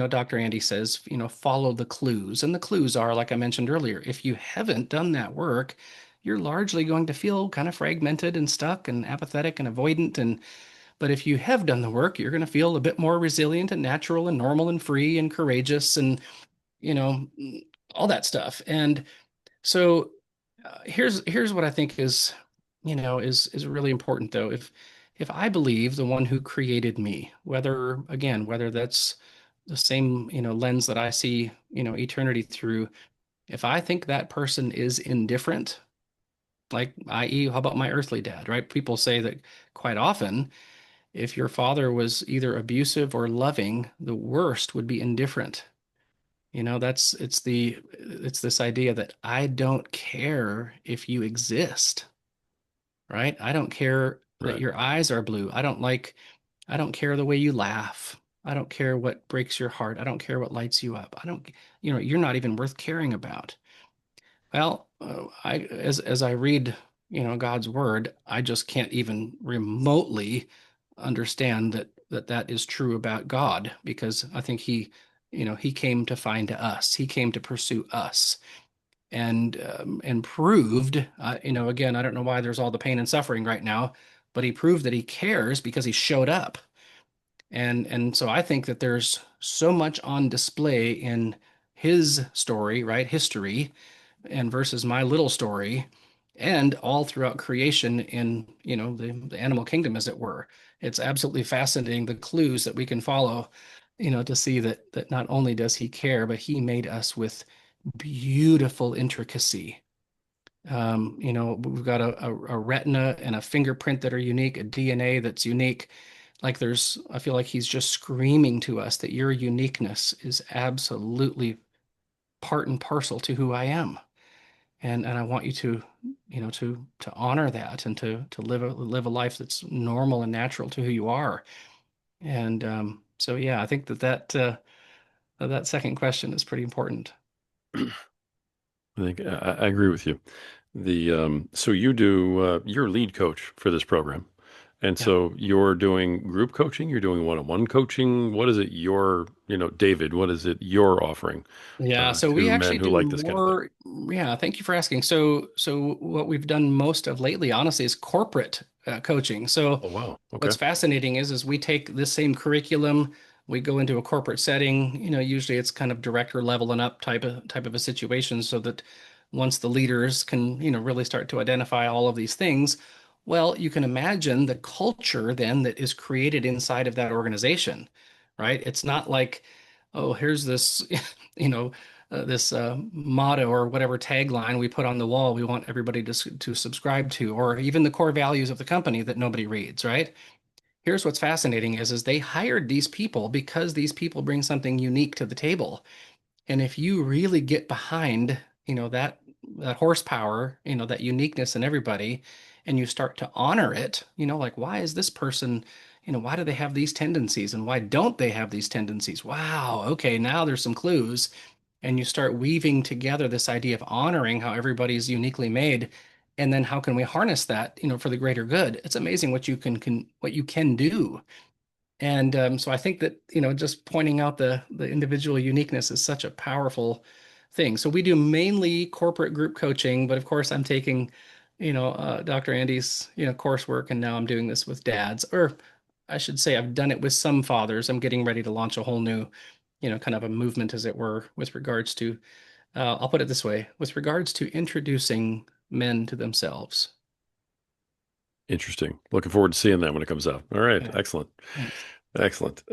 Dr. Andy says, follow the clues. And the clues are, like I mentioned earlier, if you haven't done that work, you're largely going to feel kind of fragmented and stuck and apathetic and avoidant. And but if you have done the work, you're going to feel a bit more resilient and natural and normal and free and courageous and, you know, all that stuff. And so here's what I think is is really important though. If I believe the one who created me, whether that's the same, lens that I see, eternity through, if I think that person is indifferent, like i.e., how about my earthly dad, right? People say that quite often, if your father was either abusive or loving, the worst would be indifferent. It's this idea that I don't care if you exist, right? I don't care that Right. your eyes are blue. I don't care the way you laugh. I don't care what breaks your heart. I don't care what lights you up. I don't, you're not even worth caring about. Well, as I read, God's word, I just can't even remotely understand that is true about God, because I think he came to find us. He came to pursue us, and proved, again, I don't know why there's all the pain and suffering right now, but he proved that he cares because he showed up. And so I think that there's so much on display in his story, right? History, and versus my little story, and all throughout creation in, the animal kingdom, as it were. It's absolutely fascinating, the clues that we can follow, to see that not only does he care, but he made us with beautiful intricacy. We've got a retina and a fingerprint that are unique, a DNA that's unique. I feel like he's just screaming to us that your uniqueness is absolutely part and parcel to who I am. And I want you to honor that, and to live a life that's normal and natural to who you are. And so yeah, I think that second question is pretty important. I think I agree with you. So you're lead coach for this program, and Yeah. so you're doing group coaching, you're doing one-on-one coaching. What is it David, what is it you're offering Yeah, so we to men actually who do like this kind of thing? more. Yeah, thank you for asking. So what we've done most of lately, honestly, is corporate coaching. So Oh, wow. what's Okay. fascinating is we take this same curriculum, we go into a corporate setting. Usually it's kind of director level and up type of a situation, so that once the leaders can, really start to identify all of these things, well, you can imagine the culture then that is created inside of that organization, right? It's not like, oh, here's this, you know, this motto or whatever tagline we put on the wall we want everybody to subscribe to, or even the core values of the company that nobody reads, right? Here's what's fascinating is they hired these people because these people bring something unique to the table. And if you really get behind, that horsepower, that uniqueness in everybody, and you start to honor it, like, why is this person, why do they have these tendencies and why don't they have these tendencies? Wow, okay, now there's some clues. And you start weaving together this idea of honoring how everybody's uniquely made. And then how can we harness that, for the greater good? It's amazing what what you can do. And so I think that, just pointing out the individual uniqueness is such a powerful thing. So we do mainly corporate group coaching, but of course I'm taking, Dr. Andy's, coursework, and now I'm doing this with dads, or I should say I've done it with some fathers. I'm getting ready to launch a whole new, kind of a movement, as it were, with regards to, I'll put it this way, with regards to introducing men to themselves. Interesting. Looking forward to seeing that when it comes out. All right. Yeah, Excellent. thanks. Excellent.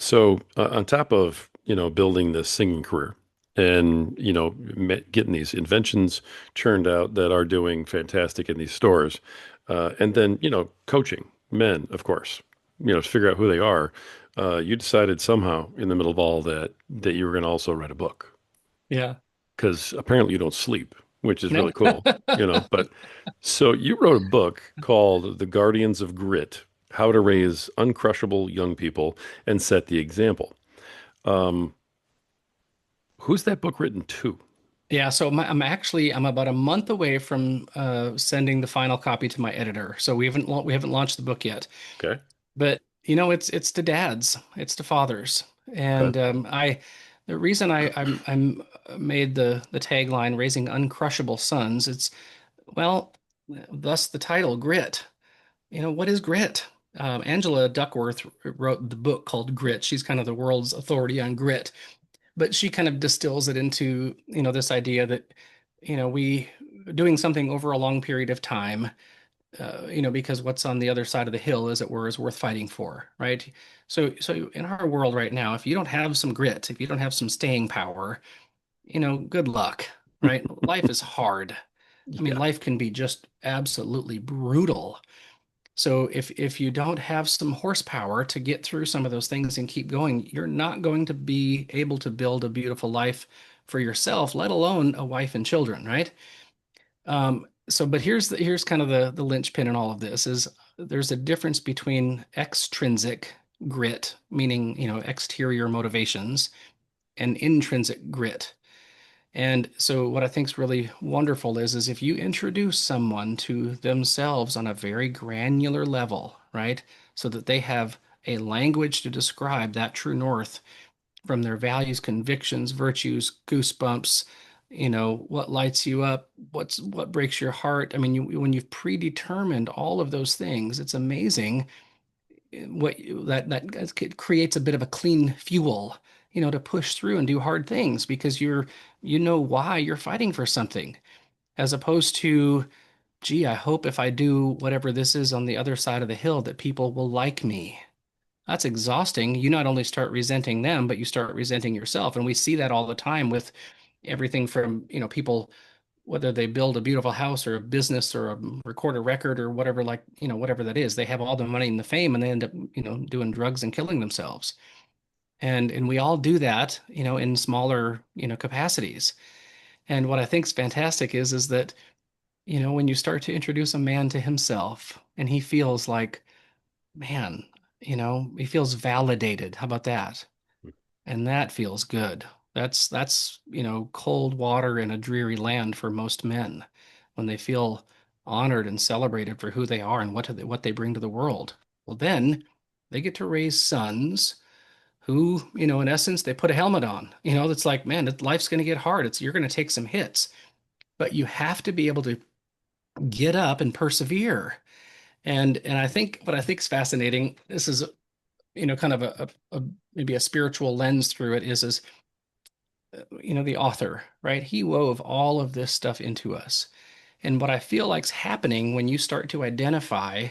So on top of, building this singing career and, getting these inventions churned out that are doing fantastic in these stores, and then, coaching men, of course, to figure out who they are, you decided somehow in the middle of all that you were going to also write a book, Yeah. because apparently you don't sleep, which is No. really cool, but so you wrote a book called The Guardians of Grit: How to Raise Uncrushable Young People and Set the Example. Um, who's that book written to? Yeah, so I'm about a month away from sending the final copy to my editor. So we haven't launched the book yet. Okay. But it's to dads, it's to fathers. Okay. And the reason I'm made the tagline "Raising Uncrushable Sons," it's, well, thus the title, Grit. What is grit? Angela Duckworth wrote the book called Grit. She's kind of the world's authority on grit, but she kind of distills it into, this idea that, we doing something over a long period of time, because what's on the other side of the hill, as it were, is worth fighting for, right? So in our world right now, if you don't have some grit, if you don't have some staying power, good luck, right? Life is hard. I mean, Yeah. life can be just absolutely brutal. So if you don't have some horsepower to get through some of those things and keep going, you're not going to be able to build a beautiful life for yourself, let alone a wife and children, right? But here's kind of the linchpin in all of this is there's a difference between extrinsic grit, meaning, exterior motivations, and intrinsic grit. And so what I think is really wonderful is if you introduce someone to themselves on a very granular level, right? So that they have a language to describe that true north from their values, convictions, virtues, goosebumps, what lights you up, what breaks your heart. I mean, when you've predetermined all of those things, it's amazing what that it creates a bit of a clean fuel, to push through and do hard things because you know why you're fighting for something, as opposed to, gee, I hope if I do whatever this is on the other side of the hill that people will like me. That's exhausting. You not only start resenting them, but you start resenting yourself. And we see that all the time with everything from, people, whether they build a beautiful house or a business or record a record or whatever, like, whatever that is, they have all the money and the fame and they end up, doing drugs and killing themselves. And we all do that, in smaller, capacities. And what I think is fantastic is that, when you start to introduce a man to himself and he feels like, man, he feels validated. How about that? And that feels good. That's, cold water in a dreary land for most men when they feel honored and celebrated for who they are and what they bring to the world. Well, then they get to raise sons who, in essence, they put a helmet on. That's like, man, life's going to get hard. You're going to take some hits, but you have to be able to get up and persevere. And I think what I think is fascinating, this is, kind of a maybe a spiritual lens through it is the author, right? He wove all of this stuff into us. And what I feel like's happening when you start to identify,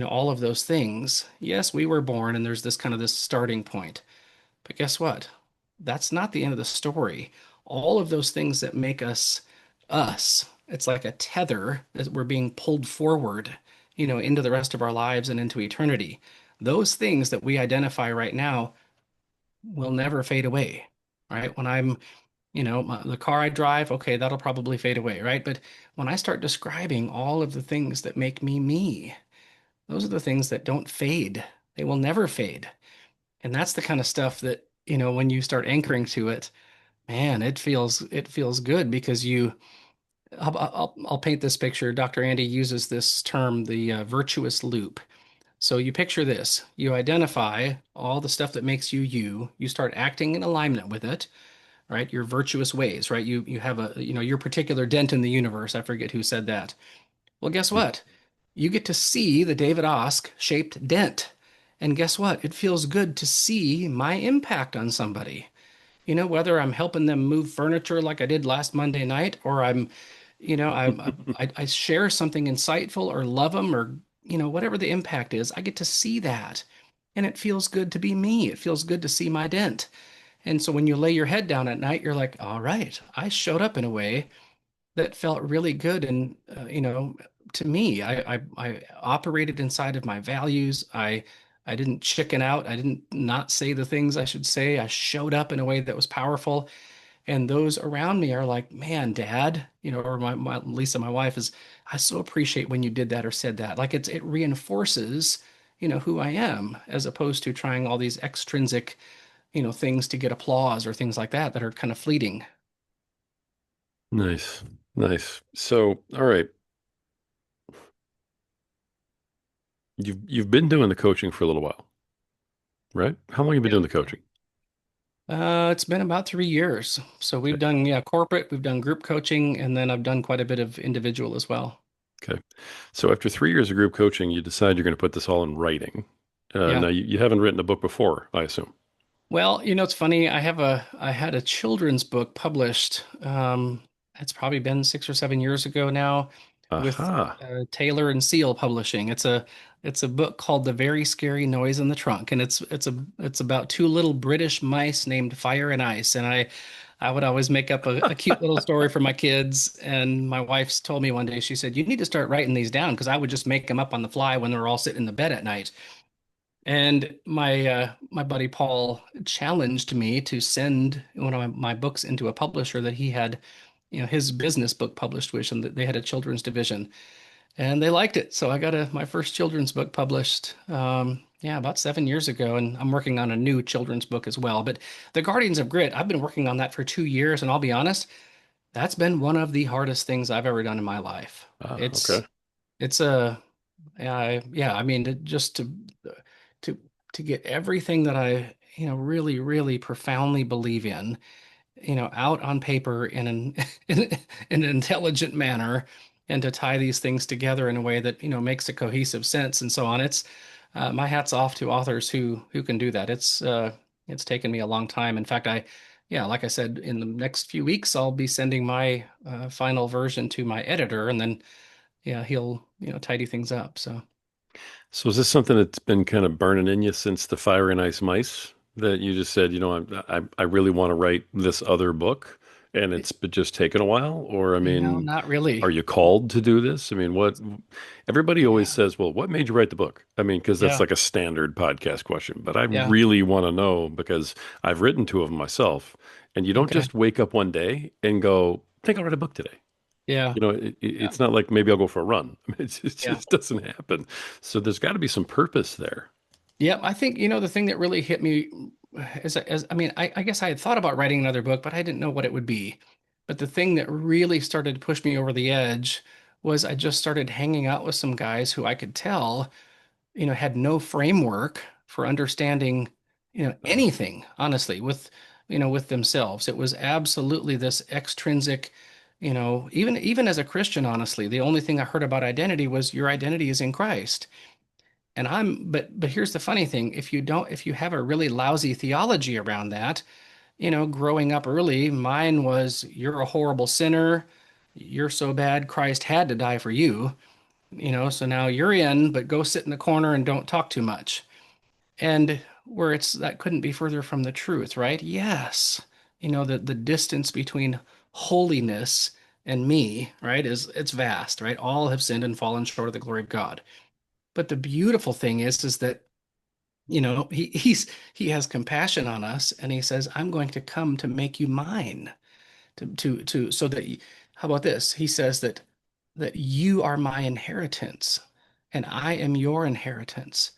all of those things, yes, we were born and there's this starting point. But guess what? That's not the end of the story. All of those things that make us us, it's like a tether that we're being pulled forward, into the rest of our lives and into eternity. Those things that we identify right now will never fade away, right? When I'm, the car I drive, okay, that'll probably fade away, right? But when I start describing all of the things that make me me, those are the things that don't fade. They will never fade. And that's the kind of stuff that, when you start anchoring to it, man, it feels good because I'll paint this picture. Dr. Andy uses this term, the virtuous loop. So you picture this, you identify all the stuff that makes you you, you start acting in alignment with it, right? Your virtuous ways, right? You have your particular dent in the universe. I forget who said that. Well, guess what? You get to see the David Osk shaped dent. And guess what? It feels good to see my impact on somebody. Whether I'm helping them move furniture like I did last Monday night, or I share something insightful or love them or, whatever the impact is, I get to see that. And it feels good to be me. It feels good to see my dent. And so when you lay your head down at night, you're like, all right, I showed up in a way that felt really good. And, to me, I operated inside of my values. I didn't chicken out. I didn't not say the things I should say. I showed up in a way that was powerful. And those around me are like, man, Dad, or my Lisa, my wife is, I so appreciate when you did that or said that. Like it reinforces, who I am, as opposed to trying all these extrinsic, things to get applause or things like that are kind of fleeting. Nice. Nice. So, all right. You've been doing the coaching for a little while, right? How long have you been Yeah. doing the coaching? It's been about 3 years. So we've Okay. done, yeah, corporate, we've done group coaching, and then I've done quite a bit of individual as well. Okay. So after 3 years of group coaching, you decide you're going to put this all in writing. Yeah. Now you haven't written a book before, I assume. Well, it's funny. I had a children's book published. It's probably been 6 or 7 years ago now. with Aha. Taylor and Seal Publishing. It's a book called The Very Scary Noise in the Trunk, and it's about two little British mice named Fire and Ice. And I would always make up a cute little story for my kids. And my wife's told me one day, she said, "You need to start writing these down," because I would just make them up on the fly when they were all sitting in the bed at night. And my buddy Paul challenged me to send one of my books into a publisher that he had, his business book published with, and that they had a children's division, and they liked it. So I got my first children's book published, yeah, about 7 years ago, and I'm working on a new children's book as well. But The Guardians of Grit, I've been working on that for 2 years, and I'll be honest, that's been one of the hardest things I've ever done in my life. Ah, okay. It's a yeah, I mean, just to to get everything that I, really, really profoundly believe in, out on paper in an in an intelligent manner, and to tie these things together in a way that, makes a cohesive sense and so on. It's my hat's off to authors who can do that. It's taken me a long time. In fact, yeah, like I said, in the next few weeks, I'll be sending my final version to my editor, and then yeah, he'll, tidy things up. So. So is this something that's been kind of burning in you since the Fire and Ice Mice that you just said, I really want to write this other book and it's been just taken a while? Or, I mean, Not are really. you called to do this? I mean, everybody always Yeah. says, well, what made you write the book? I mean, because that's Yeah. like a standard podcast question, but I Yeah. really want to know because I've written two of them myself, and you don't Okay. just wake up one day and go, I think I'll write a book today. Yeah. Yeah. It's not like maybe I'll go for a run. It Yeah. just doesn't happen. So there's got to be some purpose there. Yeah. I think, the thing that really hit me as I mean, I guess I had thought about writing another book, but I didn't know what it would be. But the thing that really started to push me over the edge was I just started hanging out with some guys who I could tell, had no framework for understanding, Oh, anything, honestly, with themselves. It was absolutely this extrinsic, even as a Christian, honestly, the only thing I heard about identity was your identity is in Christ. And but here's the funny thing. If you have a really lousy theology around that, growing up early, mine was you're a horrible sinner. You're so bad, Christ had to die for you, so now you're in, but go sit in the corner and don't talk too much. And where that couldn't be further from the truth, right? Yes. The distance between holiness and me, right, it's vast, right? All have sinned and fallen short of the glory of God. But the beautiful thing is that, he has compassion on us, and he says, I'm going to come to make you mine. So that how about this? He says that you are my inheritance and I am your inheritance.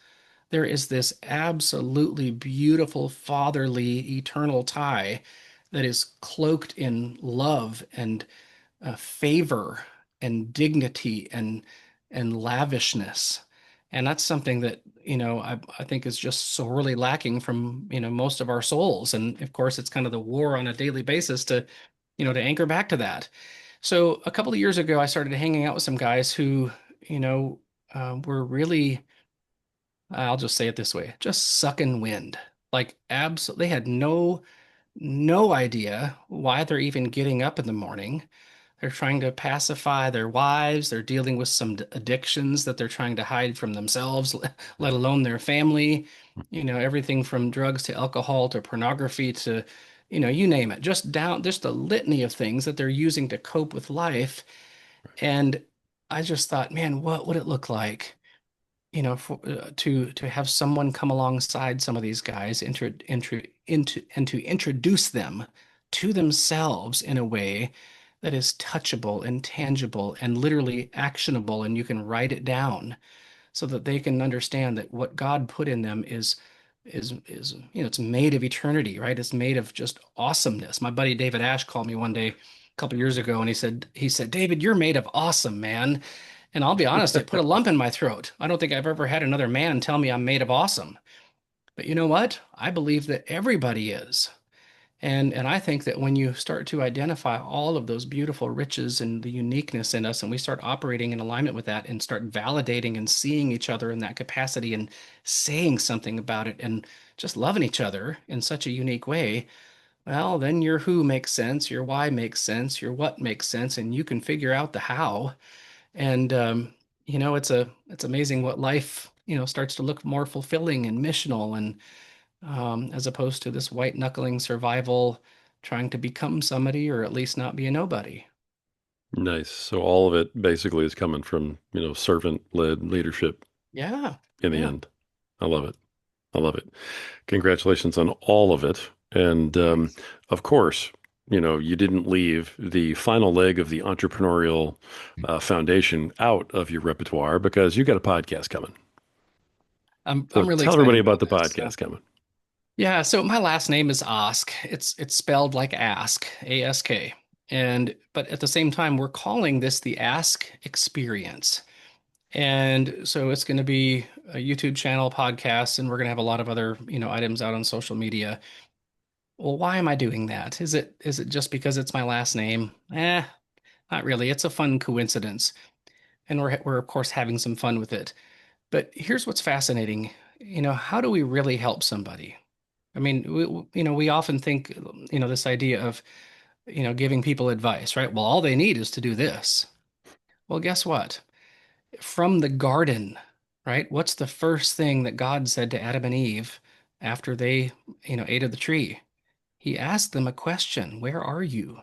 There is this absolutely beautiful fatherly eternal tie that is cloaked in love and favor and dignity and lavishness. And that's something that, I think is just sorely lacking from, most of our souls. And of course, it's kind of the war on a daily basis to anchor back to that. So a couple of years ago, I started hanging out with some guys who, were really, I'll just say it this way, just sucking wind. Like absolutely, they had no idea why they're even getting up in the morning. They're trying to pacify their wives. They're dealing with some addictions that they're trying to hide from themselves, let alone their family. Everything from drugs to alcohol to pornography to, you name it. Just a litany of things that they're using to cope with life. And I just thought, man, what would it look like, to have someone come alongside some of these guys, and to introduce them to themselves in a way that is touchable and tangible and literally actionable, and you can write it down so that they can understand that what God put in them is it's made of eternity, right? It's made of just awesomeness. My buddy David Ash called me one day a couple years ago, and he said, David, you're made of awesome, man. And I'll be honest, it put a lump in my throat. I don't think I've ever had another man tell me I'm made of awesome. But you know what? I believe that everybody is. And I think that when you start to identify all of those beautiful riches and the uniqueness in us, and we start operating in alignment with that and start validating and seeing each other in that capacity and saying something about it and just loving each other in such a unique way, well, then your who makes sense, your why makes sense, your what makes sense, and you can figure out the how. And it's amazing what life, starts to look more fulfilling and missional, and as opposed to this white knuckling survival, trying to become somebody or at least not be a nobody. Nice. So all of it basically is coming from, servant-led leadership Yeah, in the yeah. end. I love it. I love it. Congratulations on all of it. And Thanks. of course, you didn't leave the final leg of the entrepreneurial foundation out of your repertoire because you got a podcast coming. I'm So really tell excited everybody about about the this. podcast coming. Yeah, so my last name is Ask. It's spelled like ask, A-S-K. And but at the same time, we're calling this the Ask Experience. And so it's going to be a YouTube channel, podcast, and we're going to have a lot of other, items out on social media. Well, why am I doing that? Is it just because it's my last name? Not really. It's a fun coincidence. And we're of course having some fun with it. But here's what's fascinating. How do we really help somebody? I mean, we often think, this idea of, giving people advice, right? Well, all they need is to do this. Well, guess what? From the garden, right? What's the first thing that God said to Adam and Eve after they, ate of the tree? He asked them a question. Where are you?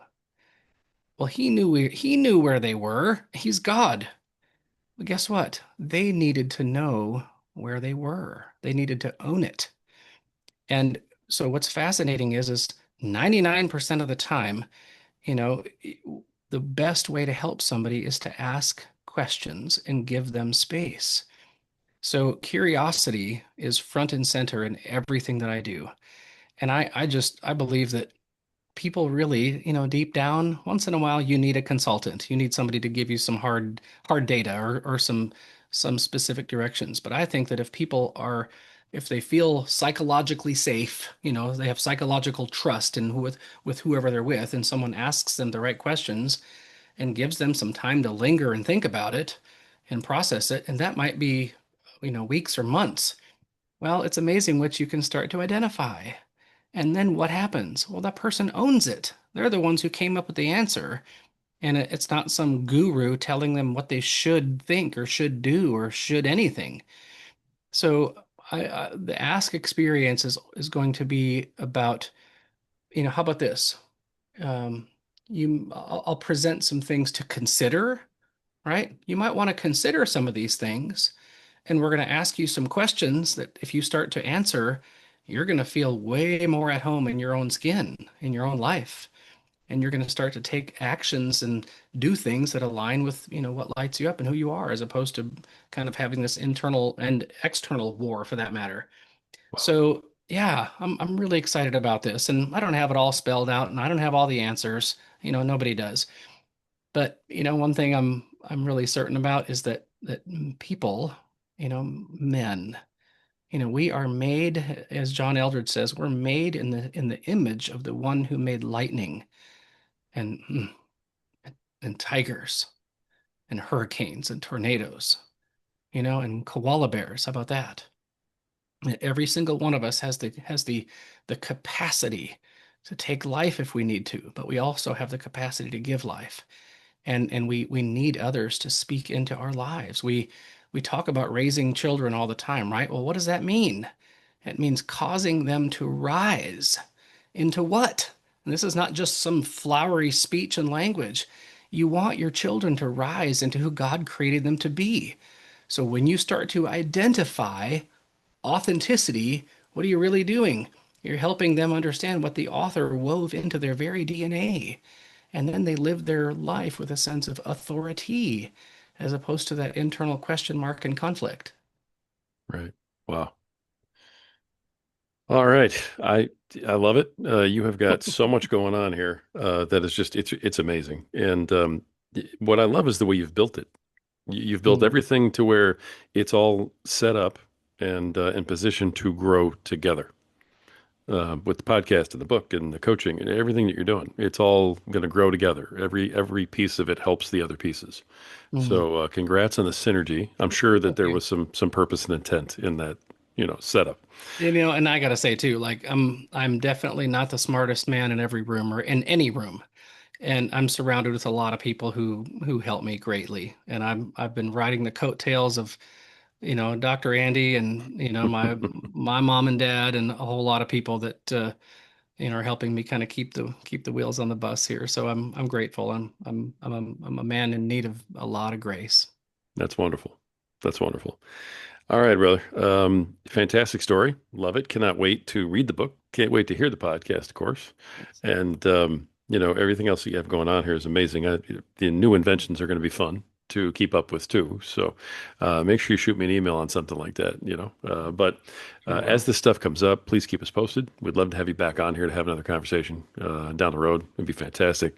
Well, he knew where they were. He's God. But guess what? They needed to know where they were. They needed to own it. And so what's fascinating is 99% of the time, you know, the best way to help somebody is to ask questions and give them space. So curiosity is front and center in everything that I do. And I believe that people really, deep down, once in a while, you need a consultant. You need somebody to give you some hard data or some specific directions. But I think that if they feel psychologically safe, they have psychological trust in with whoever they're with, and someone asks them the right questions and gives them some time to linger and think about it and process it, and that might be, weeks or months. Well, it's amazing what you can start to identify. And then what happens? Well, that person owns it. They're the ones who came up with the answer. And it's not some guru telling them what they should think or should do or should anything. So the ask experience is going to be about, how about this? Um, I'll present some things to consider, right? You might want to consider some of these things. And we're going to ask you some questions that if you start to answer, you're going to feel way more at home in your own skin, in your own life. And you're going to start to take actions and do things that align with, what lights you up and who you are, as opposed to kind of having this internal and external war for that matter. Wow. So yeah, I'm really excited about this. And I don't have it all spelled out and I don't have all the answers. Nobody does. But one thing I'm really certain about is that people, men, we are made, as John Eldredge says, we're made in the image of the one who made lightning and and tigers and hurricanes and tornadoes, and koala bears. How about that? Every single one of us has the capacity to take life if we need to, but we also have the capacity to give life. And we need others to speak into our lives. We talk about raising children all the time, right? Well, what does that mean? It means causing them to rise into what? And this is not just some flowery speech and language. You want your children to rise into who God created them to be. So when you start to identify authenticity, what are you really doing? You're helping them understand what the author wove into their very DNA. And then they live their life with a sense of authority as opposed to that internal question mark and conflict. Right. Wow. All right. I love it. You have got so much going on here that is just it's amazing. And what I love is the way you've built it. You've built Mm, everything to where it's all set up and in position to grow together. With the podcast and the book and the coaching and everything that you're doing, it's all going to grow together. Every piece of it helps the other pieces. mm. So congrats on the synergy. I'm sure that Thank there you. was some purpose and intent in that, setup. And I gotta say too, like I'm definitely not the smartest man in every room or in any room. and I'm surrounded with a lot of people who help me greatly. And I've been riding the coattails of, Dr. Andy and, my mom and dad and a whole lot of people that are helping me kind of keep the wheels on the bus here. So I'm grateful. I'm a man in need of a lot of grace. That's wonderful. That's wonderful. All right, brother. Fantastic story. Love it. Cannot wait to read the book. Can't wait to hear the podcast, of course. Thanks. And everything else that you have going on here is amazing. The new inventions are going to be fun to keep up with too. So make sure you shoot me an email on something like that. But Sure as will. this stuff comes up, please keep us posted. We'd love to have you back on here to have another conversation down the road. It'd be fantastic.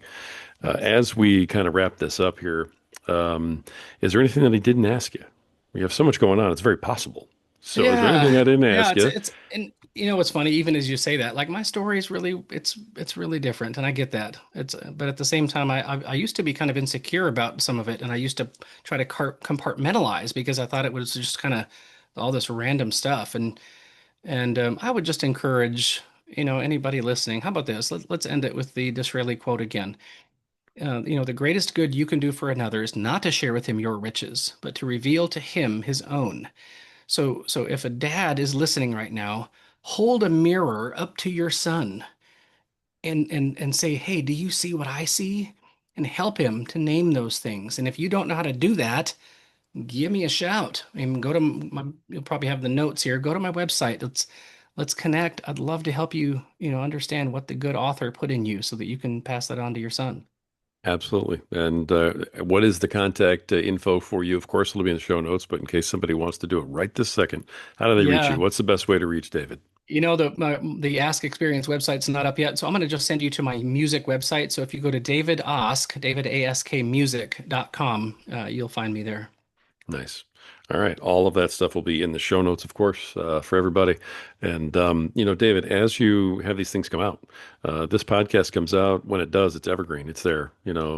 Thanks. As we kind of wrap this up here, is there anything that I didn't ask you? We have so much going on. It's very possible. So is there anything Yeah. I didn't Yeah, ask you? and what's funny, even as you say that, like my story is really it's really different, and I get that. But at the same time, I used to be kind of insecure about some of it, and I used to try to compartmentalize because I thought it was just kind of all this random stuff, and I would just encourage, anybody listening. How about this? Let's end it with the Disraeli quote again. The greatest good you can do for another is not to share with him your riches, but to reveal to him his own. So if a dad is listening right now, hold a mirror up to your son and say, "Hey, do you see what I see?" And help him to name those things. And if you don't know how to do that, give me a shout. And go to you'll probably have the notes here. Go to my website. Let's connect. I'd love to help you, understand what the good author put in you so that you can pass that on to your son. Absolutely. And what is the contact info for you? Of course, it'll be in the show notes, but in case somebody wants to do it right this second, how do they reach you? Yeah. What's the best way to reach David? The Ask Experience website's not up yet, so I'm going to just send you to my music website. So if you go to davidaskmusic.com, you'll find me there. Nice. All right. All of that stuff will be in the show notes, of course, for everybody. And, David, as you have these things come out, this podcast comes out. When it does, it's evergreen. It's there,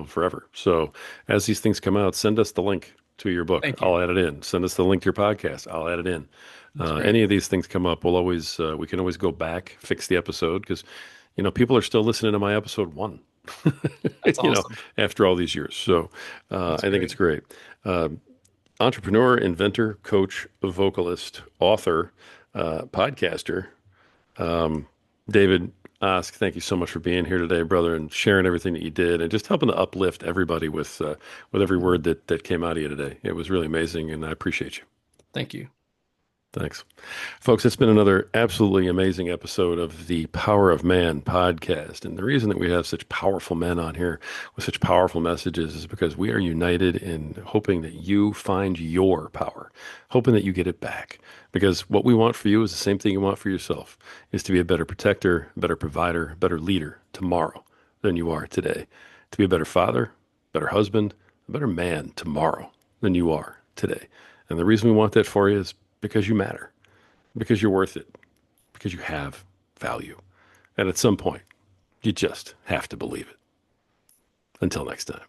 forever. So as these things come out, send us the link to your book. Thank you. I'll add it in. Send us the link to your podcast. I'll add it in. That's great. Any of these things come up, we can always go back, fix the episode because, people are still listening to my episode one, That's you know, awesome. after all these years. So That's I think it's great. great. Uh, Entrepreneur, inventor, coach, vocalist, author, podcaster. Um, David Osk, thank you so much for being here today, brother, and sharing everything that you did, and just helping to uplift everybody with every word that came out of you today. It was really amazing, and I appreciate you. Thank you. Thanks. Folks, it's been another absolutely amazing episode of the Power of Man podcast. And the reason that we have such powerful men on here with such powerful messages is because we are united in hoping that you find your power, hoping that you get it back. Because what we want for you is the same thing you want for yourself, is to be a better protector, a better provider, a better leader tomorrow than you are today. To be a better father, better husband, a better man tomorrow than you are today. And the reason we want that for you is because you matter, because you're worth it, because you have value. And at some point, you just have to believe it. Until next time.